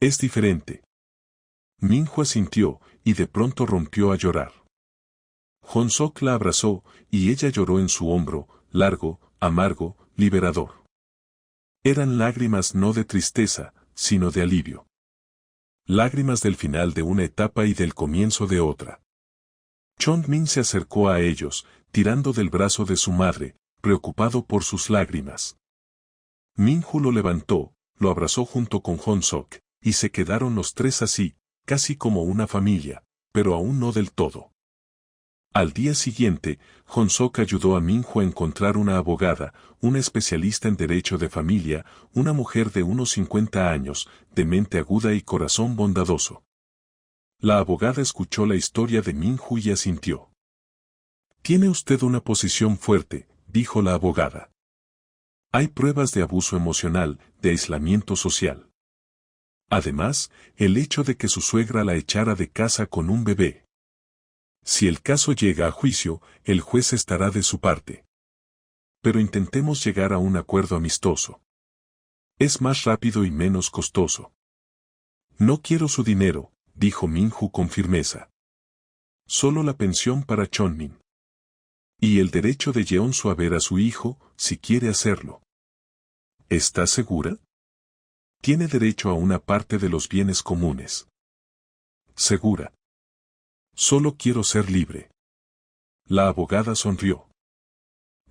Es diferente. Minju asintió, y de pronto rompió a llorar. Hong-sok la abrazó, y ella lloró en su hombro, largo, amargo, liberador. Eran lágrimas no de tristeza, sino de alivio. Lágrimas del final de una etapa y del comienzo de otra. Chong-min se acercó a ellos, tirando del brazo de su madre, preocupado por sus lágrimas. Minju lo levantó, lo abrazó junto con Hong-sok, y se quedaron los tres así, casi como una familia, pero aún no del todo. Al día siguiente, Hong-sok ayudó a Minju a encontrar una abogada, una especialista en derecho de familia, una mujer de unos 50 años, de mente aguda y corazón bondadoso. La abogada escuchó la historia de Minju y asintió. «Tiene usted una posición fuerte», dijo la abogada. «Hay pruebas de abuso emocional, de aislamiento social. Además, el hecho de que su suegra la echara de casa con un bebé. Si el caso llega a juicio, el juez estará de su parte. Pero intentemos llegar a un acuerdo amistoso. Es más rápido y menos costoso». «No quiero su dinero», dijo Minju con firmeza. «Solo la pensión para Chong-min. Y el derecho de Yeon-su a ver a su hijo, si quiere hacerlo». «¿Estás segura?» «Tiene derecho a una parte de los bienes comunes». «Segura». «Solo quiero ser libre». La abogada sonrió.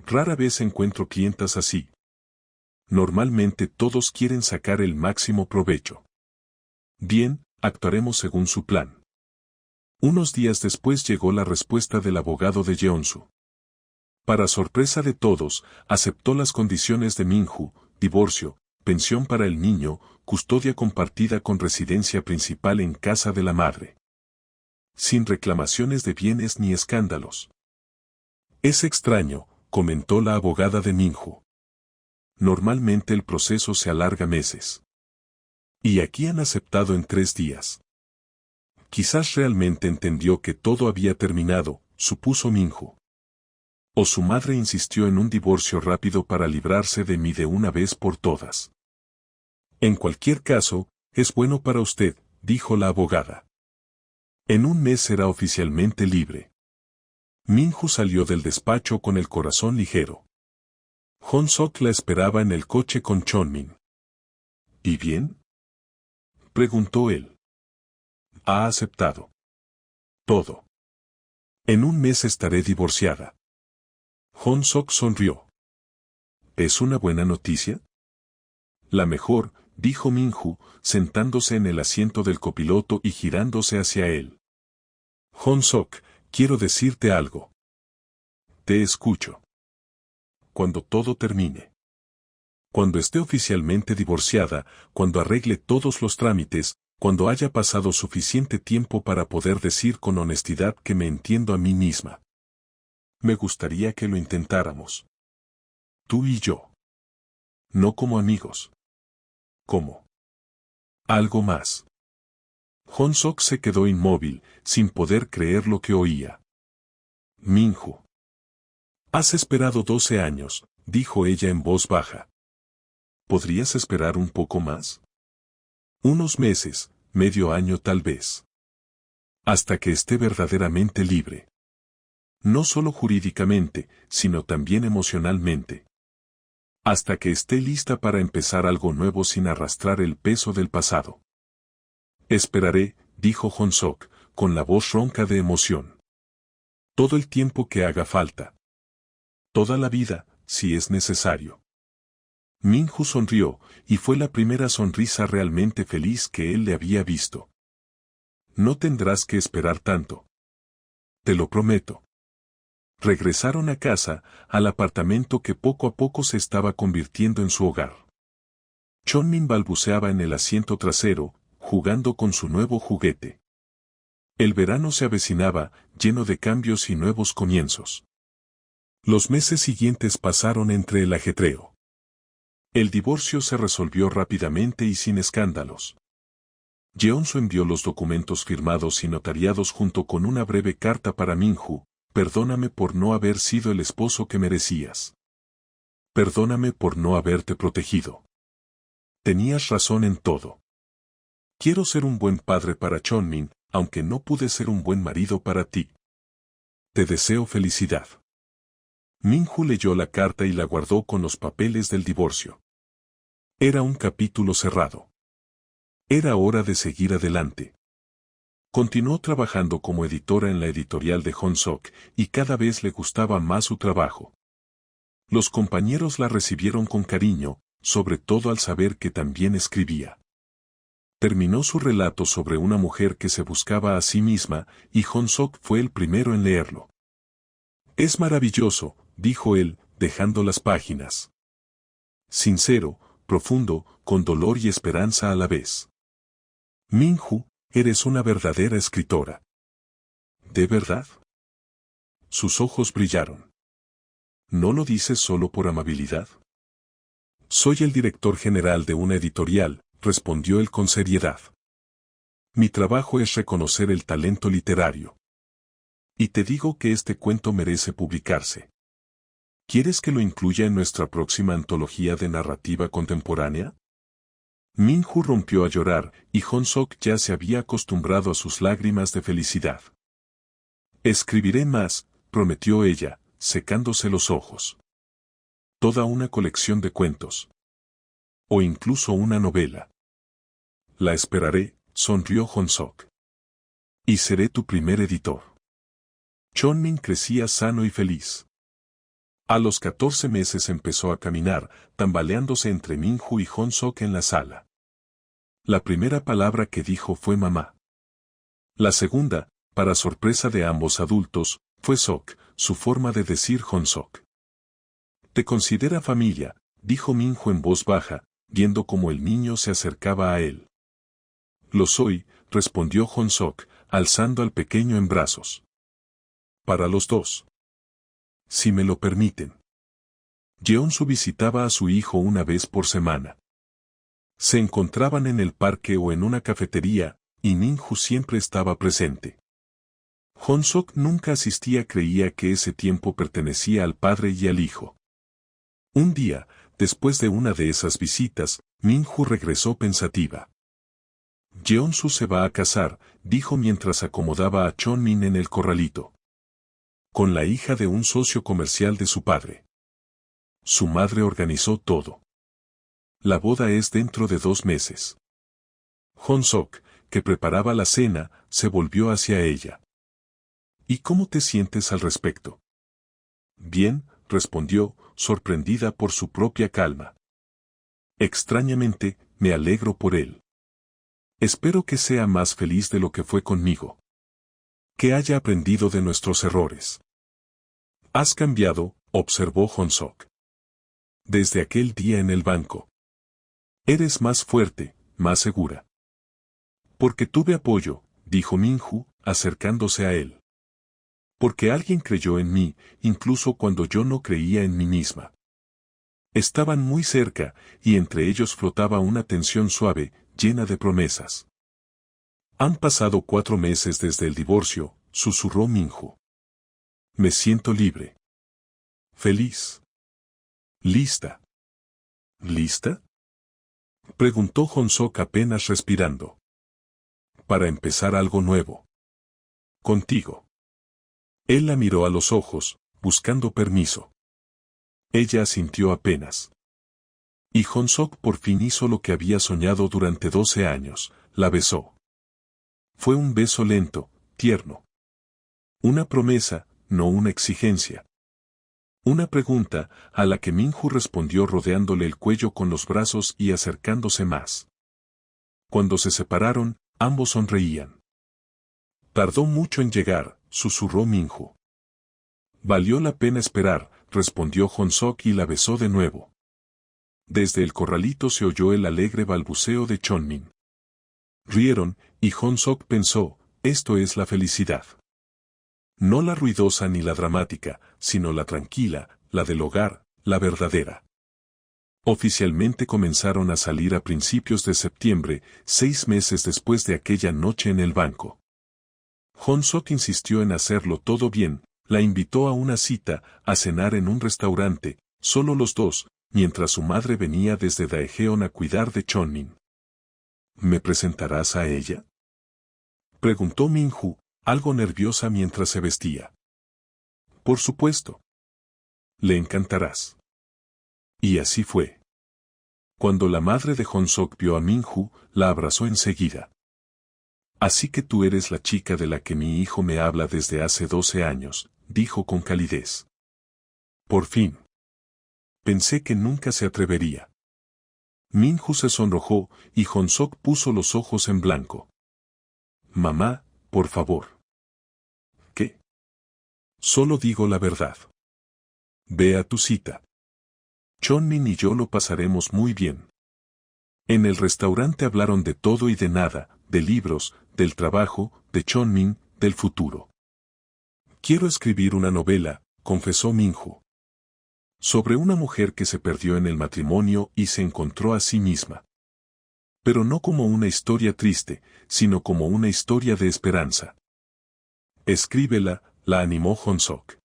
«Rara vez encuentro clientas así. Normalmente todos quieren sacar el máximo provecho». «Bien, actuaremos según su plan». Unos días después llegó la respuesta del abogado de Yeon-su. Para sorpresa de todos, aceptó las condiciones de Minju: divorcio, pensión para el niño, custodia compartida con residencia principal en casa de la madre. Sin reclamaciones de bienes ni escándalos. «Es extraño», comentó la abogada de Minju. «Normalmente el proceso se alarga meses. Y aquí han aceptado en 3 días». Quizás realmente entendió que todo había terminado, supuso Minju. O su madre insistió en un divorcio rápido para librarse de mí de una vez por todas. «En cualquier caso, es bueno para usted», dijo la abogada. «En un mes será oficialmente libre». Minju salió del despacho con el corazón ligero. Hong-sok la esperaba en el coche con Chong-min. «¿Y bien?», preguntó él. «Ha aceptado todo. En un mes estaré divorciada». Hong-sok sonrió. «¿Es una buena noticia?». «La mejor», dijo Minju, sentándose en el asiento del copiloto y girándose hacia él. «Hong-sok, quiero decirte algo». «Te escucho». «Cuando todo termine. Cuando esté oficialmente divorciada, cuando arregle todos los trámites, cuando haya pasado suficiente tiempo para poder decir con honestidad que me entiendo a mí misma. Me gustaría que lo intentáramos. Tú y yo. No como amigos. Como algo más». Hong-sok se quedó inmóvil, sin poder creer lo que oía. «Minju. Has esperado 12 años», dijo ella en voz baja. «¿Podrías esperar un poco más? Unos meses, medio año tal vez. Hasta que esté verdaderamente libre. No solo jurídicamente, sino también emocionalmente. Hasta que esté lista para empezar algo nuevo sin arrastrar el peso del pasado». «Esperaré», dijo Hong-sok, con la voz ronca de emoción. «Todo el tiempo que haga falta. Toda la vida, si es necesario». Minju sonrió, y fue la primera sonrisa realmente feliz que él le había visto. «No tendrás que esperar tanto. Te lo prometo». Regresaron a casa, al apartamento que poco a poco se estaba convirtiendo en su hogar. Chong-min balbuceaba en el asiento trasero, jugando con su nuevo juguete. El verano se avecinaba, lleno de cambios y nuevos comienzos. Los meses siguientes pasaron entre el ajetreo. El divorcio se resolvió rápidamente y sin escándalos. Yeon-su envió los documentos firmados y notariados junto con una breve carta para Minju: «Perdóname por no haber sido el esposo que merecías. Perdóname por no haberte protegido. Tenías razón en todo. Quiero ser un buen padre para Chonmin, aunque no pude ser un buen marido para ti. Te deseo felicidad. Minju leyó la carta y la guardó con los papeles del divorcio. Era un capítulo cerrado. Era hora de seguir adelante. Continuó trabajando como editora en la editorial de Honsok y cada vez le gustaba más su trabajo. Los compañeros la recibieron con cariño, sobre todo al saber que también escribía. Terminó su relato sobre una mujer que se buscaba a sí misma y Honsok fue el primero en leerlo. Es maravilloso, dijo él, dejando las páginas. Sincero, profundo, con dolor y esperanza a la vez. Minju, eres una verdadera escritora. ¿De verdad? Sus ojos brillaron. ¿No lo dices solo por amabilidad? Soy el director general de una editorial, respondió él con seriedad. Mi trabajo es reconocer el talento literario. Y te digo que este cuento merece publicarse. ¿Quieres que lo incluya en nuestra próxima antología de narrativa contemporánea? Minju rompió a llorar, y Honsok ya se había acostumbrado a sus lágrimas de felicidad. Escribiré más, prometió ella, secándose los ojos. Toda una colección de cuentos. O incluso una novela. La esperaré, sonrió Honsok. Y seré tu primer editor. Chonmin crecía sano y feliz. A los 14 meses empezó a caminar, tambaleándose entre Minju y Honsok en la sala. La primera palabra que dijo fue mamá. La segunda, para sorpresa de ambos adultos, fue Sok, su forma de decir Honsok. Te considera familia, dijo Minju en voz baja, viendo cómo el niño se acercaba a él. Lo soy, respondió Honsok, alzando al pequeño en brazos. Para los dos. Si me lo permiten. Jeonsu visitaba a su hijo una vez por semana. Se encontraban en el parque o en una cafetería, y Minju siempre estaba presente. Honsok nunca asistía, creía que ese tiempo pertenecía al padre y al hijo. Un día, después de una de esas visitas, Minju regresó pensativa. Jeonsu se va a casar, dijo mientras acomodaba a Chonmin en el corralito. Con la hija de un socio comercial de su padre. Su madre organizó todo. La boda es dentro de 2 meses. Honsok, que preparaba la cena, se volvió hacia ella. ¿Y cómo te sientes al respecto? Bien, respondió, sorprendida por su propia calma. Extrañamente, me alegro por él. Espero que sea más feliz de lo que fue conmigo. Que haya aprendido de nuestros errores. Has cambiado, observó Honsok. Desde aquel día en el banco. Eres más fuerte, más segura. Porque tuve apoyo, dijo Minju, acercándose a él. Porque alguien creyó en mí, incluso cuando yo no creía en mí misma. Estaban muy cerca, y entre ellos flotaba una tensión suave, llena de promesas. Han pasado 4 meses desde el divorcio, susurró Minju. Me siento libre. Feliz. ¿Lista? ¿Lista? Preguntó Honsok apenas respirando. Para empezar algo nuevo. Contigo. Él la miró a los ojos, buscando permiso. Ella asintió apenas. Y Honsok por fin hizo lo que había soñado durante 12 años, la besó. Fue un beso lento, tierno. Una promesa, no una exigencia. Una pregunta, a la que Minju respondió rodeándole el cuello con los brazos y acercándose más. Cuando se separaron, ambos sonreían. Tardó mucho en llegar, susurró Minju. Valió la pena esperar, respondió Honsok y la besó de nuevo. Desde el corralito se oyó el alegre balbuceo de Chonmin. Rieron, y Honsok pensó, esto es la felicidad. No la ruidosa ni la dramática, sino la tranquila, la del hogar, la verdadera. Oficialmente comenzaron a salir a principios de septiembre, 6 meses después de aquella noche en el banco. Honsok insistió en hacerlo todo bien, la invitó a una cita, a cenar en un restaurante, solo los dos, mientras su madre venía desde Daejeon a cuidar de Chonmin. ¿Me presentarás a ella? Preguntó Minju, algo nerviosa mientras se vestía. Por supuesto. Le encantarás. Y así fue. Cuando la madre de Honsok vio a Minju, la abrazó enseguida. Así que tú eres la chica de la que mi hijo me habla desde hace 12 años, dijo con calidez. Por fin. Pensé que nunca se atrevería. Minju se sonrojó y Honsok puso los ojos en blanco. Mamá, por favor. ¿Qué? Solo digo la verdad. Ve a tu cita. Chonmin y yo lo pasaremos muy bien. En el restaurante hablaron de todo y de nada, de libros, del trabajo, de Chonmin, del futuro. Quiero escribir una novela, confesó Minju. Sobre una mujer que se perdió en el matrimonio y se encontró a sí misma. Pero no como una historia triste, sino como una historia de esperanza. Escríbela, la animó Honsok.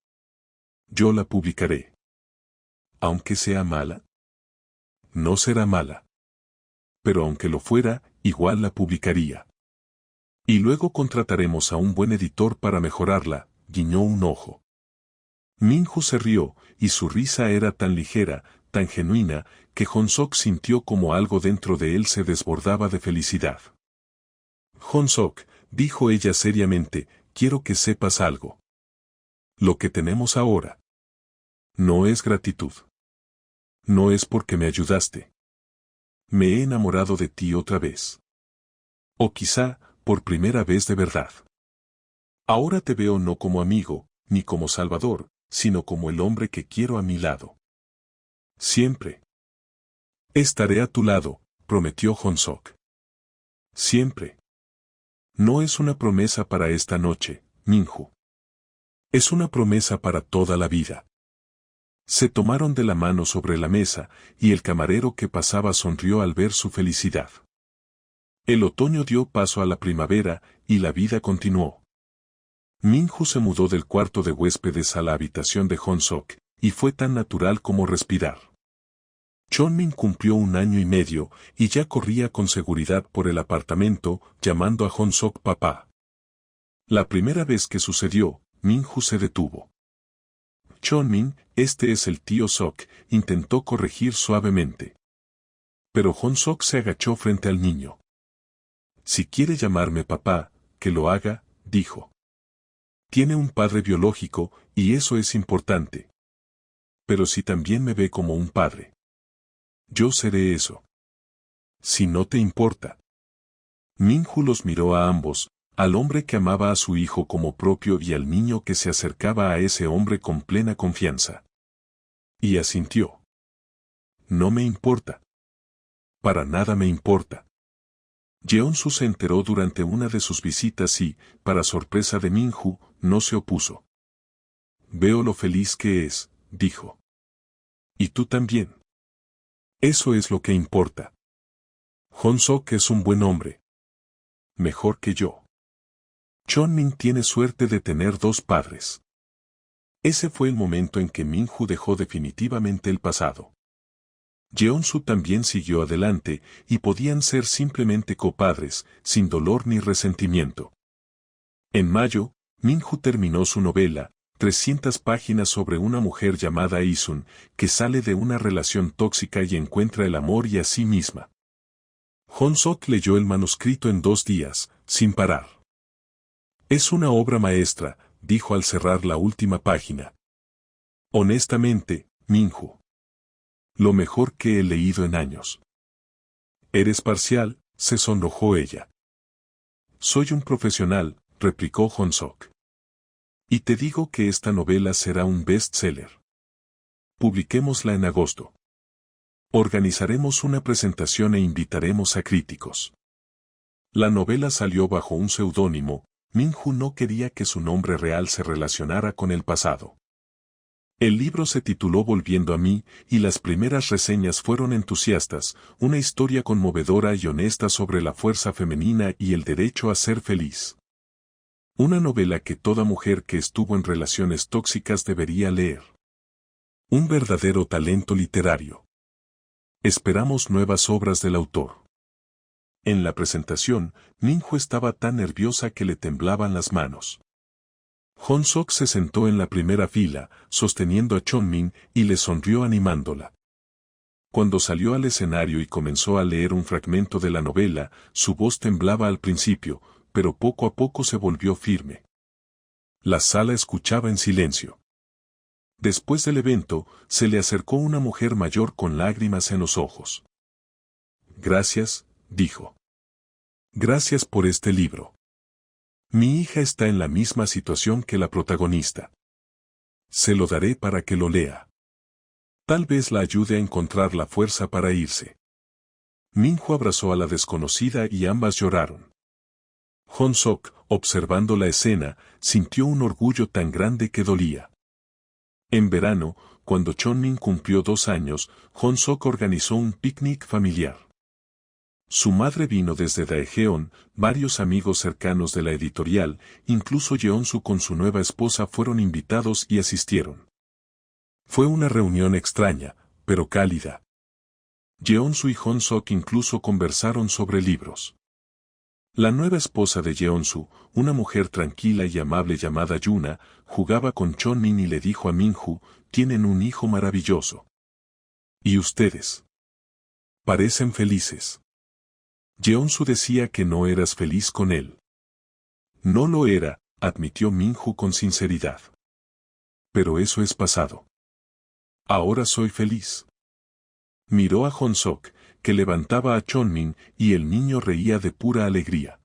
Yo la publicaré. Aunque sea mala. No será mala. Pero aunque lo fuera, igual la publicaría. Y luego contrataremos a un buen editor para mejorarla, guiñó un ojo. Minju se rió, y su risa era tan ligera, tan genuina, que Honsok sintió como algo dentro de él se desbordaba de felicidad. Honsok, dijo ella seriamente, quiero que sepas algo. Lo que tenemos ahora. No es gratitud. No es porque me ayudaste. Me he enamorado de ti otra vez. O quizá, por primera vez de verdad. Ahora te veo no como amigo, ni como salvador, sino como el hombre que quiero a mi lado. Siempre. Estaré a tu lado, prometió Honsok. Siempre. No es una promesa para esta noche, Minju. Es una promesa para toda la vida. Se tomaron de la mano sobre la mesa, y el camarero que pasaba sonrió al ver su felicidad. El otoño dio paso a la primavera, y la vida continuó. Minju se mudó del cuarto de huéspedes a la habitación de Honsok, y fue tan natural como respirar. Chonmin cumplió 1 año y medio, y ya corría con seguridad por el apartamento, llamando a Honsok papá. La primera vez que sucedió, Minju se detuvo. Chonmin, este es el tío Sok, intentó corregir suavemente. Pero Honsok se agachó frente al niño. Si quiere llamarme papá, que lo haga, dijo. Tiene un padre biológico, y eso es importante. Pero si también me ve como un padre. Yo seré eso. Si no te importa. Minju los miró a ambos, al hombre que amaba a su hijo como propio y al niño que se acercaba a ese hombre con plena confianza. Y asintió. No me importa. Para nada me importa. Jeonsu se enteró durante una de sus visitas y, para sorpresa de Minju, no se opuso. Veo lo feliz que es, dijo. Y tú también. Eso es lo que importa. Honsok es un buen hombre. Mejor que yo. Chonmin tiene suerte de tener 2 padres. Ese fue el momento en que Minju dejó definitivamente el pasado. Jeonsu también siguió adelante, y podían ser simplemente copadres, sin dolor ni resentimiento. En mayo, Minju terminó su novela, 300 páginas sobre una mujer llamada Isun, que sale de una relación tóxica y encuentra el amor y a sí misma. Honsok leyó el manuscrito en 2 días, sin parar. Es una obra maestra, dijo al cerrar la última página. Honestamente, Minju. Lo mejor que he leído en años. Eres parcial, se sonrojó ella. Soy un profesional, replicó Honsok. Y te digo que esta novela será un bestseller. Publiquémosla en agosto. Organizaremos una presentación e invitaremos a críticos. La novela salió bajo un seudónimo. Minju no quería que su nombre real se relacionara con el pasado. El libro se tituló Volviendo a mí, y las primeras reseñas fueron entusiastas, una historia conmovedora y honesta sobre la fuerza femenina y el derecho a ser feliz. Una novela que toda mujer que estuvo en relaciones tóxicas debería leer. Un verdadero talento literario. Esperamos nuevas obras del autor. En la presentación, Minju estaba tan nerviosa que le temblaban las manos. Hong-sok se sentó en la primera fila, sosteniendo a Chonmin, y le sonrió animándola. Cuando salió al escenario y comenzó a leer un fragmento de la novela, su voz temblaba al principio, pero poco a poco se volvió firme. La sala escuchaba en silencio. Después del evento, se le acercó una mujer mayor con lágrimas en los ojos. Gracias, dijo. Gracias por este libro. Mi hija está en la misma situación que la protagonista. Se lo daré para que lo lea. Tal vez la ayude a encontrar la fuerza para irse. Minju abrazó a la desconocida y ambas lloraron. Hong-sok, observando la escena, sintió un orgullo tan grande que dolía. En verano, cuando Chonmin cumplió 2 años, Hong-sok organizó un picnic familiar. Su madre vino desde Daejeon, varios amigos cercanos de la editorial, incluso Yeonsu con su nueva esposa fueron invitados y asistieron. Fue una reunión extraña, pero cálida. Yeonsu y Hong-sok incluso conversaron sobre libros. La nueva esposa de Yeonsu, una mujer tranquila y amable llamada Yuna, jugaba con Chonmin y le dijo a Minju, tienen un hijo maravilloso. ¿Y ustedes? Parecen felices. Yeonsu decía que no eras feliz con él. No lo era, admitió Minju con sinceridad. Pero eso es pasado. Ahora soy feliz. Miró a Hong-sok, que levantaba a Chonmin, y el niño reía de pura alegría.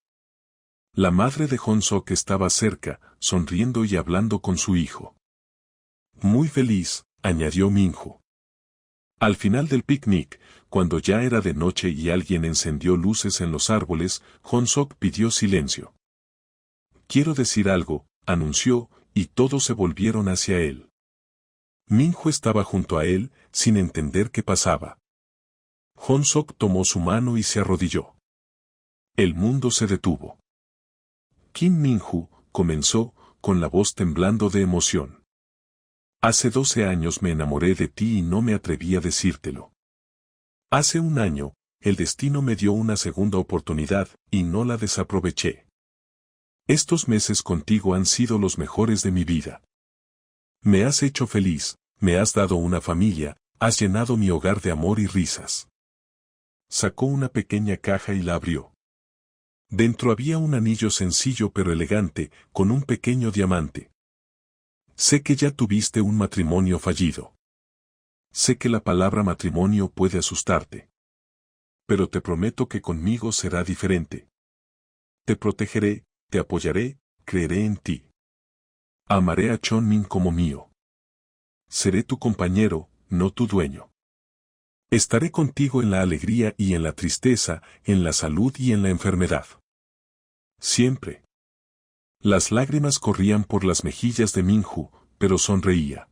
La madre de Hong-sok estaba cerca, sonriendo y hablando con su hijo. Muy feliz, añadió Minju. Al final del picnic, cuando ya era de noche y alguien encendió luces en los árboles, Hong-sok pidió silencio. Quiero decir algo, anunció, y todos se volvieron hacia él. Minju estaba junto a él, sin entender qué pasaba. Hong-sok tomó su mano y se arrodilló. El mundo se detuvo. Kim Minju, comenzó, con la voz temblando de emoción. Hace 12 años me enamoré de ti y no me atreví a decírtelo. Hace 1 año, el destino me dio una segunda oportunidad, y no la desaproveché. Estos meses contigo han sido los mejores de mi vida. Me has hecho feliz, me has dado una familia, has llenado mi hogar de amor y risas. Sacó una pequeña caja y la abrió. Dentro había un anillo sencillo pero elegante, con un pequeño diamante. Sé que ya tuviste un matrimonio fallido. Sé que la palabra matrimonio puede asustarte. Pero te prometo que conmigo será diferente. Te protegeré, te apoyaré, creeré en ti. Amaré a Chonmin como mío. Seré tu compañero, no tu dueño. Estaré contigo en la alegría y en la tristeza, en la salud y en la enfermedad. Siempre. Las lágrimas corrían por las mejillas de Minju, pero sonreía.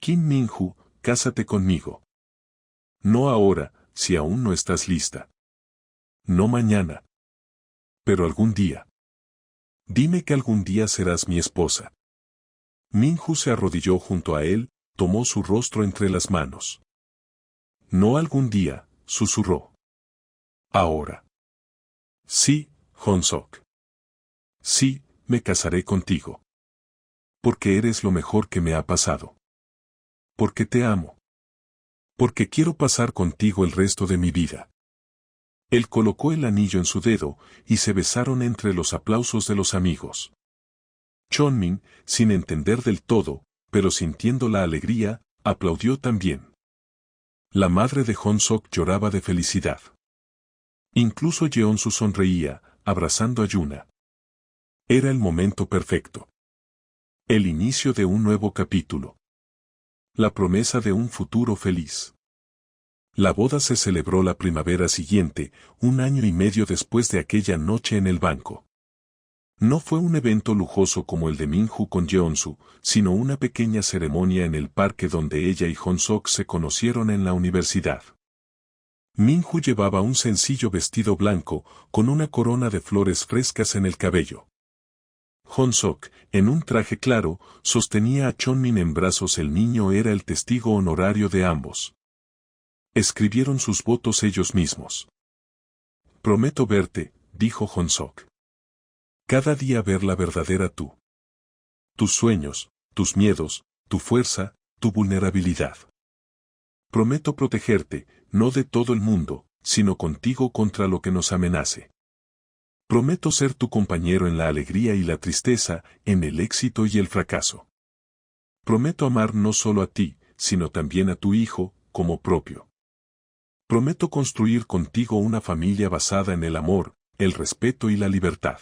Kim Minju, cásate conmigo. No ahora, si aún no estás lista. No mañana. Pero algún día. Dime que algún día serás mi esposa. Minju se arrodilló junto a él, tomó su rostro entre las manos. No algún día, susurró. Ahora. Sí, Hong-sok. Sí, me casaré contigo. Porque eres lo mejor que me ha pasado. Porque te amo. Porque quiero pasar contigo el resto de mi vida. Él colocó el anillo en su dedo, y se besaron entre los aplausos de los amigos. Chonmin, sin entender del todo, pero sintiendo la alegría, aplaudió también. La madre de Hong-sok lloraba de felicidad. Incluso Yeonsu sonreía, abrazando a Yuna. Era el momento perfecto. El inicio de un nuevo capítulo. La promesa de un futuro feliz. La boda se celebró la primavera siguiente, 1 año y medio después de aquella noche en el banco. No fue un evento lujoso como el de Minju con Yeonsu, sino una pequeña ceremonia en el parque donde ella y Hong-sok se conocieron en la universidad. Minju llevaba un sencillo vestido blanco, con una corona de flores frescas en el cabello. Hong-sok, en un traje claro, sostenía a Chonmin en brazos. El niño era el testigo honorario de ambos. Escribieron sus votos ellos mismos. Prometo verte, dijo Honsok. Cada día ver la verdadera tú. Tus sueños, tus miedos, tu fuerza, tu vulnerabilidad. Prometo protegerte, no de todo el mundo, sino contigo contra lo que nos amenace. Prometo ser tu compañero en la alegría y la tristeza, en el éxito y el fracaso. Prometo amar no solo a ti, sino también a tu hijo, como propio. Prometo construir contigo una familia basada en el amor, el respeto y la libertad.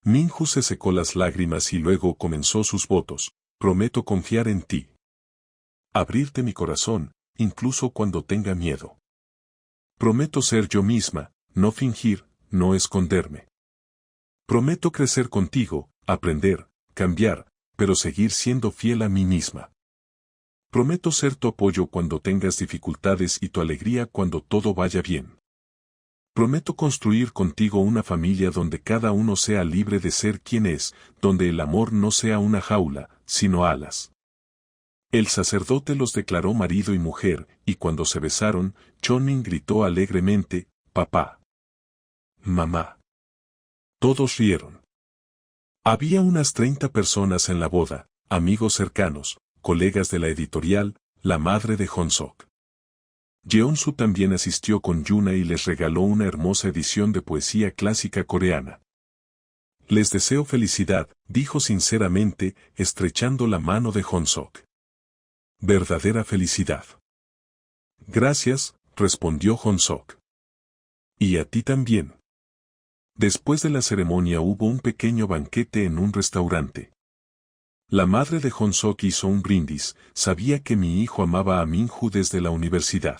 Minju se secó las lágrimas y luego comenzó sus votos. Prometo confiar en ti. Abrirte mi corazón, incluso cuando tenga miedo. Prometo ser yo misma, no fingir, no esconderme. Prometo crecer contigo, aprender, cambiar, pero seguir siendo fiel a mí misma. Prometo ser tu apoyo cuando tengas dificultades y tu alegría cuando todo vaya bien. Prometo construir contigo una familia donde cada uno sea libre de ser quien es, donde el amor no sea una jaula, sino alas. El sacerdote los declaró marido y mujer, y cuando se besaron, Chonmin gritó alegremente, «Papá. Mamá». Todos rieron. Había unas 30 personas en la boda, amigos cercanos, colegas de la editorial, la madre de Honsok. Jeonsu también asistió con Yuna y les regaló una hermosa edición de poesía clásica coreana. Les deseo felicidad, dijo sinceramente, estrechando la mano de Honsok. Verdadera felicidad. Gracias, respondió Honsok. Y a ti también. Después de la ceremonia hubo un pequeño banquete en un restaurante. La madre de Honsok hizo un brindis, sabía que mi hijo amaba a Minju desde la universidad.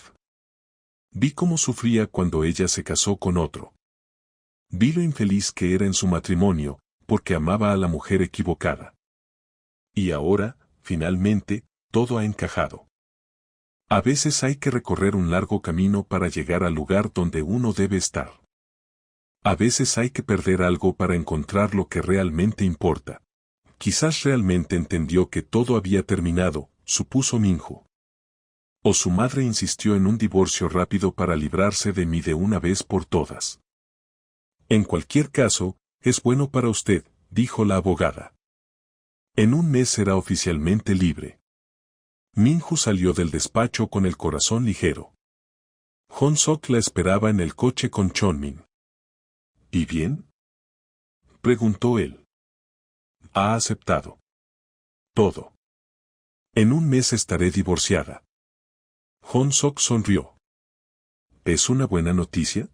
Vi cómo sufría cuando ella se casó con otro. Vi lo infeliz que era en su matrimonio, porque amaba a la mujer equivocada. Y ahora, finalmente, todo ha encajado. A veces hay que recorrer un largo camino para llegar al lugar donde uno debe estar. A veces hay que perder algo para encontrar lo que realmente importa. Quizás realmente entendió que todo había terminado, supuso Minju. O su madre insistió en un divorcio rápido para librarse de mí de una vez por todas. En cualquier caso, es bueno para usted, dijo la abogada. En un mes será oficialmente libre. Minju salió del despacho con el corazón ligero. Honsok la esperaba en el coche con Chonmin. ¿Y bien?, preguntó él. Ha aceptado. Todo. En un mes estaré divorciada. Honsok sonrió. ¿Es una buena noticia?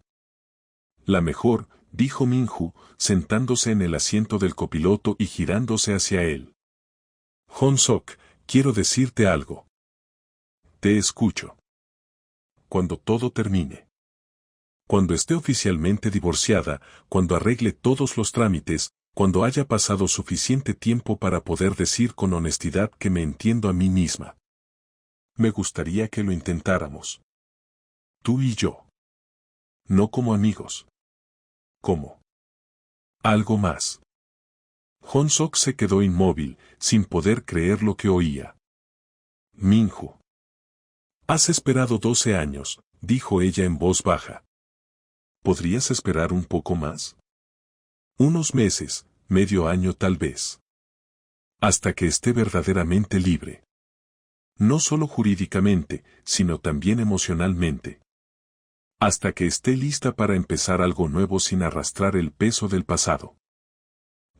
La mejor, dijo Minju, sentándose en el asiento del copiloto y girándose hacia él. Honsok, quiero decirte algo. Te escucho. Cuando todo termine. Cuando esté oficialmente divorciada, cuando arregle todos los trámites, cuando haya pasado suficiente tiempo para poder decir con honestidad que me entiendo a mí misma. Me gustaría que lo intentáramos. Tú y yo. No como amigos. ¿Cómo? Algo más. Honsok se quedó inmóvil, sin poder creer lo que oía. Minju. Has esperado 12 años, dijo ella en voz baja. ¿Podrías esperar un poco más? Unos meses, medio año tal vez. Hasta que esté verdaderamente libre. No solo jurídicamente, sino también emocionalmente. Hasta que esté lista para empezar algo nuevo sin arrastrar el peso del pasado.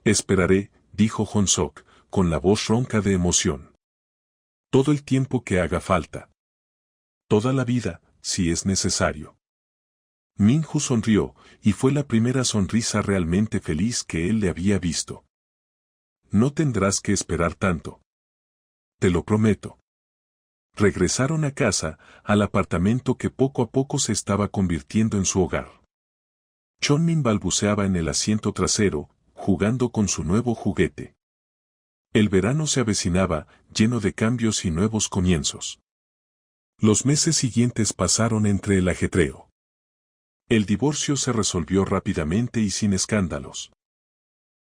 Esperaré, dijo Honsok, con la voz ronca de emoción. Todo el tiempo que haga falta. Toda la vida, si es necesario. Minju sonrió, y fue la primera sonrisa realmente feliz que él le había visto. No tendrás que esperar tanto. Te lo prometo. Regresaron a casa, al apartamento que poco a poco se estaba convirtiendo en su hogar. Chonmin balbuceaba en el asiento trasero, jugando con su nuevo juguete. El verano se avecinaba, lleno de cambios y nuevos comienzos. Los meses siguientes pasaron entre el ajetreo. El divorcio se resolvió rápidamente y sin escándalos.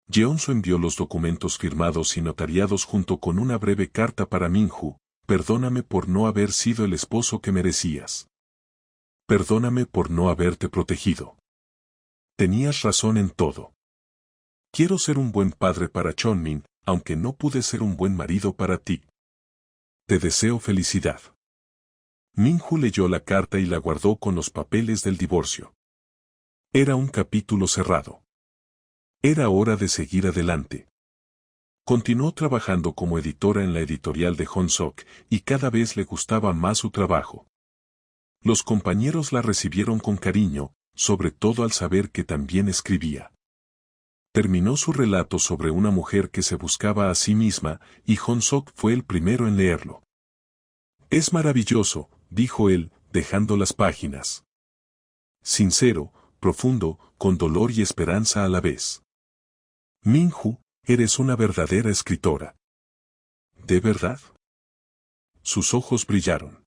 Jeonsu envió los documentos firmados y notariados junto con una breve carta para Minju. Perdóname por no haber sido el esposo que merecías. Perdóname por no haberte protegido. Tenías razón en todo. Quiero ser un buen padre para Chonmin, aunque no pude ser un buen marido para ti. Te deseo felicidad. Minju leyó la carta y la guardó con los papeles del divorcio. Era un capítulo cerrado. Era hora de seguir adelante. Continuó trabajando como editora en la editorial de Honsok, y cada vez le gustaba más su trabajo. Los compañeros la recibieron con cariño, sobre todo al saber que también escribía. Terminó su relato sobre una mujer que se buscaba a sí misma, y Honsok fue el primero en leerlo. Es maravilloso, dijo él, dejando las páginas. Sincero, profundo, con dolor y esperanza a la vez. Minju, eres una verdadera escritora. ¿De verdad? Sus ojos brillaron.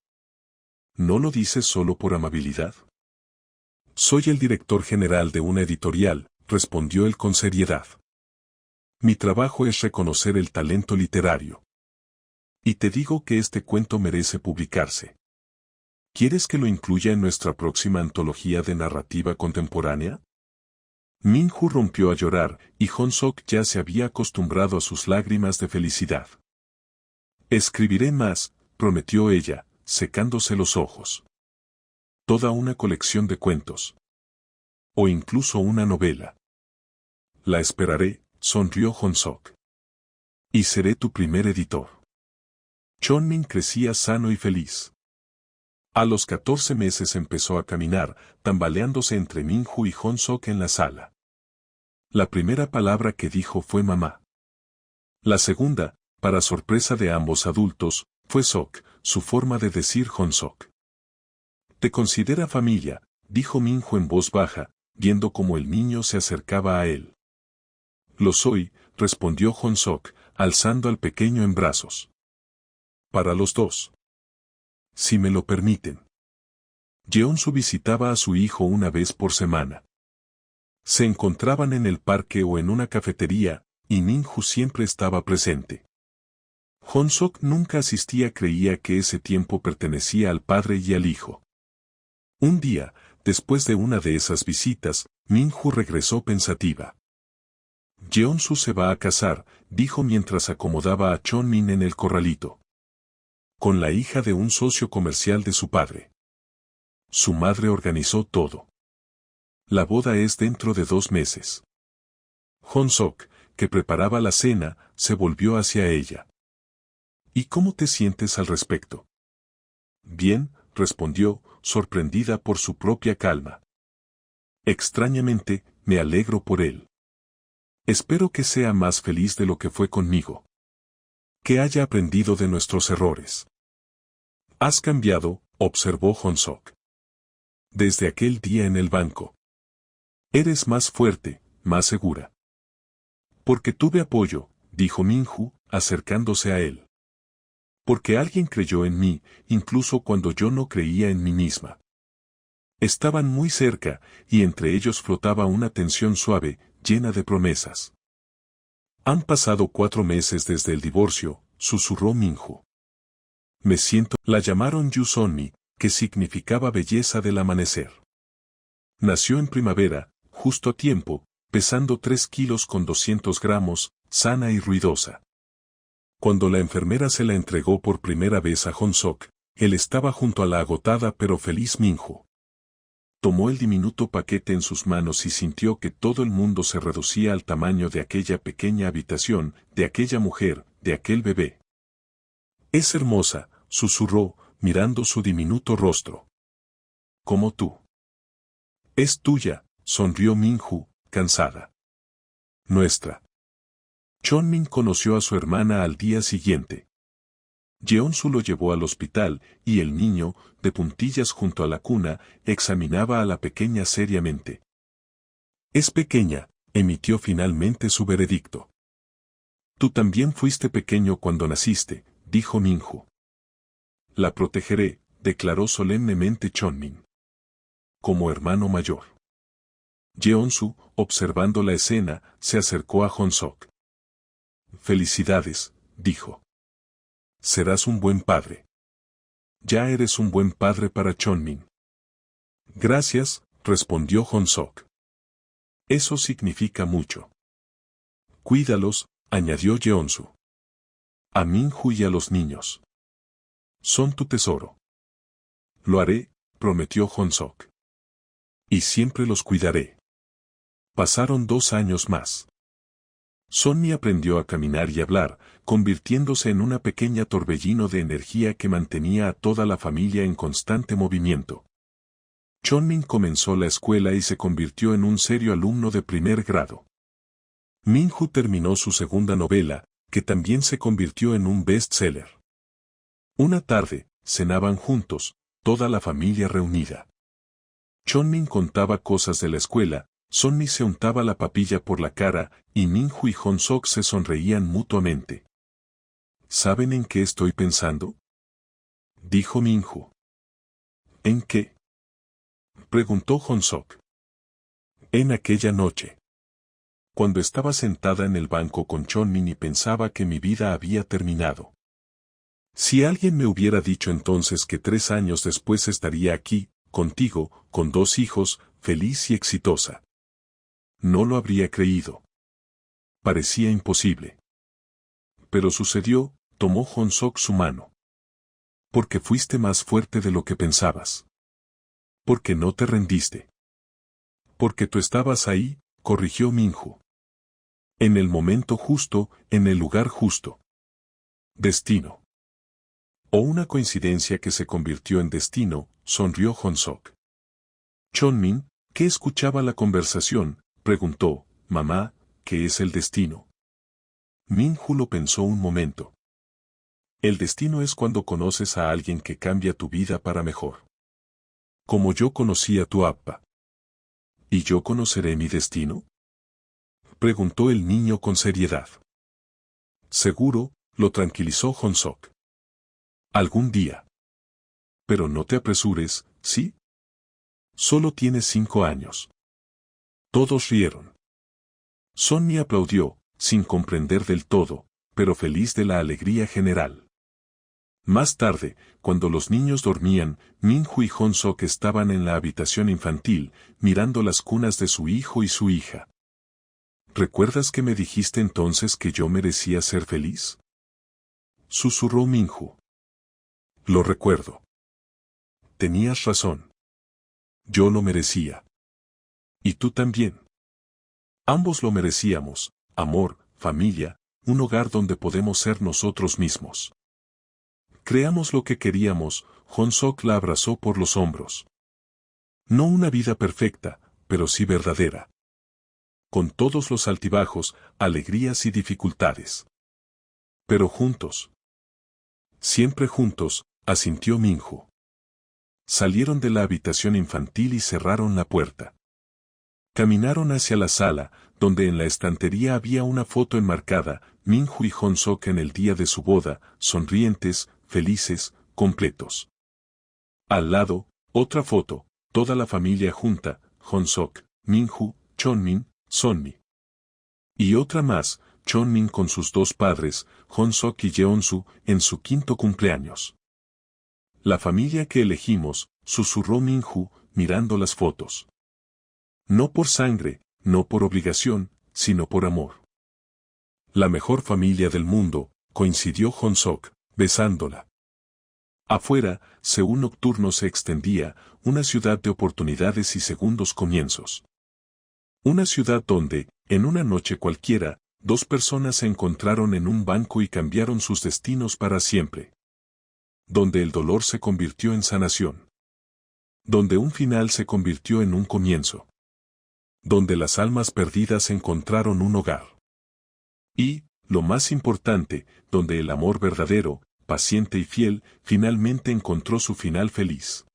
¿No lo dices solo por amabilidad? Soy el director general de una editorial, respondió él con seriedad. Mi trabajo es reconocer el talento literario. Y te digo que este cuento merece publicarse. ¿Quieres que lo incluya en nuestra próxima antología de narrativa contemporánea? Minju rompió a llorar, y Honsok ya se había acostumbrado a sus lágrimas de felicidad. Escribiré más, prometió ella, secándose los ojos. Toda una colección de cuentos. O incluso una novela. La esperaré, sonrió Honsok. Y seré tu primer editor. Chonmin crecía sano y feliz. A los 14 meses empezó a caminar, tambaleándose entre Minju y Honsok en la sala. La primera palabra que dijo fue mamá. La segunda, para sorpresa de ambos adultos, fue Sok, su forma de decir Honsok. Te considera familia, dijo Minju en voz baja, viendo cómo el niño se acercaba a él. Lo soy, respondió Honsok, alzando al pequeño en brazos. Para los dos. Si me lo permiten. Jeonsu visitaba a su hijo una vez por semana. Se encontraban en el parque o en una cafetería, y Minju siempre estaba presente. Honsok nunca asistía, creía que ese tiempo pertenecía al padre y al hijo. Un día, después de una de esas visitas, Minju regresó pensativa. Jeonsu se va a casar, dijo mientras acomodaba a Chonmin en el corralito. Con la hija de un socio comercial de su padre. Su madre organizó todo. La boda es dentro de 2 meses. Honsok, que preparaba la cena, se volvió hacia ella. ¿Y cómo te sientes al respecto? Bien, respondió, sorprendida por su propia calma. Extrañamente, me alegro por él. Espero que sea más feliz de lo que fue conmigo. Que haya aprendido de nuestros errores. Has cambiado, observó Honsok. Desde aquel día en el banco. Eres más fuerte, más segura. Porque tuve apoyo, dijo Minju, acercándose a él. Porque alguien creyó en mí, incluso cuando yo no creía en mí misma. Estaban muy cerca, y entre ellos flotaba una tensión suave, llena de promesas. Han pasado 4 meses desde el divorcio, susurró Minju. Me siento, la llamaron Yusonni, que significaba belleza del amanecer. Nació en primavera, justo a tiempo, pesando 3 kilos con 200 gramos, sana y ruidosa. Cuando la enfermera se la entregó por primera vez a Honsok, él estaba junto a la agotada pero feliz Minju. Tomó el diminuto paquete en sus manos y sintió que todo el mundo se reducía al tamaño de aquella pequeña habitación, de aquella mujer, de aquel bebé. Es hermosa, susurró, mirando su diminuto rostro. Como tú. Es tuya, sonrió Minju, cansada. Nuestra. Chonmin conoció a su hermana al día siguiente. Jeonsu lo llevó al hospital, y el niño, de puntillas junto a la cuna, examinaba a la pequeña seriamente. Es pequeña, emitió finalmente su veredicto. Tú también fuiste pequeño cuando naciste, dijo Minju. La protegeré, declaró solemnemente Chonmin. Como hermano mayor. Jeonsu, observando la escena, se acercó a Honsok. Felicidades, dijo. Serás un buen padre. Ya eres un buen padre para Chonmin. Gracias, respondió Honsok. Eso significa mucho. Cuídalos, añadió Jeonsu. A Minju y a los niños. Son tu tesoro. Lo haré, prometió Honsok. Y siempre los cuidaré. Pasaron 2 años más. Sonmi aprendió a caminar y hablar, convirtiéndose en una pequeña torbellino de energía que mantenía a toda la familia en constante movimiento. Chonmin comenzó la escuela y se convirtió en un serio alumno de primer grado. Minju terminó su segunda novela, que también se convirtió en un bestseller. Una tarde, cenaban juntos, toda la familia reunida. Chonmin contaba cosas de la escuela, Sonmi se untaba la papilla por la cara, y Minju y Honsok se sonreían mutuamente. ¿Saben en qué estoy pensando?, dijo Minju. ¿En qué?, preguntó Honsok. En aquella noche. Cuando estaba sentada en el banco con Chonmin y pensaba que mi vida había terminado. Si alguien me hubiera dicho entonces que 3 años después estaría aquí, contigo, con 2 hijos, feliz y exitosa. No lo habría creído. Parecía imposible. Pero sucedió, tomó Honsok su mano. Porque fuiste más fuerte de lo que pensabas. Porque no te rendiste. Porque tú estabas ahí, corrigió Minju. En el momento justo, en el lugar justo. Destino. O una coincidencia que se convirtió en destino, sonrió Honsok. Chonmin, que escuchaba la conversación, preguntó, mamá, ¿qué es el destino? Minju lo pensó un momento. El destino es cuando conoces a alguien que cambia tu vida para mejor. Como yo conocí a tu appa. ¿Y yo conoceré mi destino?, preguntó el niño con seriedad. Seguro, lo tranquilizó Honsok. Algún día. Pero no te apresures, ¿sí? Solo tienes 5 años. Todos rieron. Sonmi aplaudió, sin comprender del todo, pero feliz de la alegría general. Más tarde, cuando los niños dormían, Minju y Honsok estaban en la habitación infantil, mirando las cunas de su hijo y su hija. ¿Recuerdas que me dijiste entonces que yo merecía ser feliz?, susurró Minju. Lo recuerdo. Tenías razón. Yo lo merecía. Y tú también. Ambos lo merecíamos, amor, familia, un hogar donde podemos ser nosotros mismos. Creamos lo que queríamos, Honsok la abrazó por los hombros. No una vida perfecta, pero sí verdadera. Con todos los altibajos, alegrías y dificultades. Pero juntos. Siempre juntos, asintió Minju. Salieron de la habitación infantil y cerraron la puerta. Caminaron hacia la sala, donde en la estantería había una foto enmarcada, Minju y Honsok en el día de su boda, sonrientes, felices, completos. Al lado, otra foto, toda la familia junta, Honsok, Minju, Chonmin, Sonmi. Y otra más, Chonmin con sus 2 padres, Honsok y Jeonsu, en su 5º cumpleaños. La familia que elegimos, susurró Minju, mirando las fotos. No por sangre, no por obligación, sino por amor. La mejor familia del mundo, coincidió Honsok, besándola. Afuera, Seúl nocturno se extendía, una ciudad de oportunidades y segundos comienzos. Una ciudad donde, en una noche cualquiera, 2 personas se encontraron en un banco y cambiaron sus destinos para siempre. Donde el dolor se convirtió en sanación. Donde un final se convirtió en un comienzo. Donde las almas perdidas encontraron un hogar. Y, lo más importante, donde el amor verdadero, paciente y fiel, finalmente encontró su final feliz.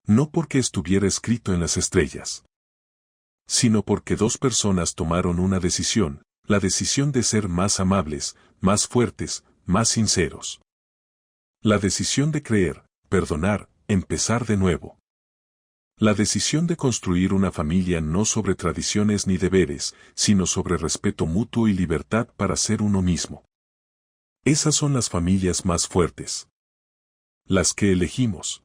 No porque estuviera escrito en las estrellas, sino porque 2 personas tomaron una decisión, la decisión de ser más amables, más fuertes, más sinceros. La decisión de creer, perdonar, empezar de nuevo. La decisión de construir una familia no sobre tradiciones ni deberes, sino sobre respeto mutuo y libertad para ser uno mismo. Esas son las familias más fuertes. Las que elegimos.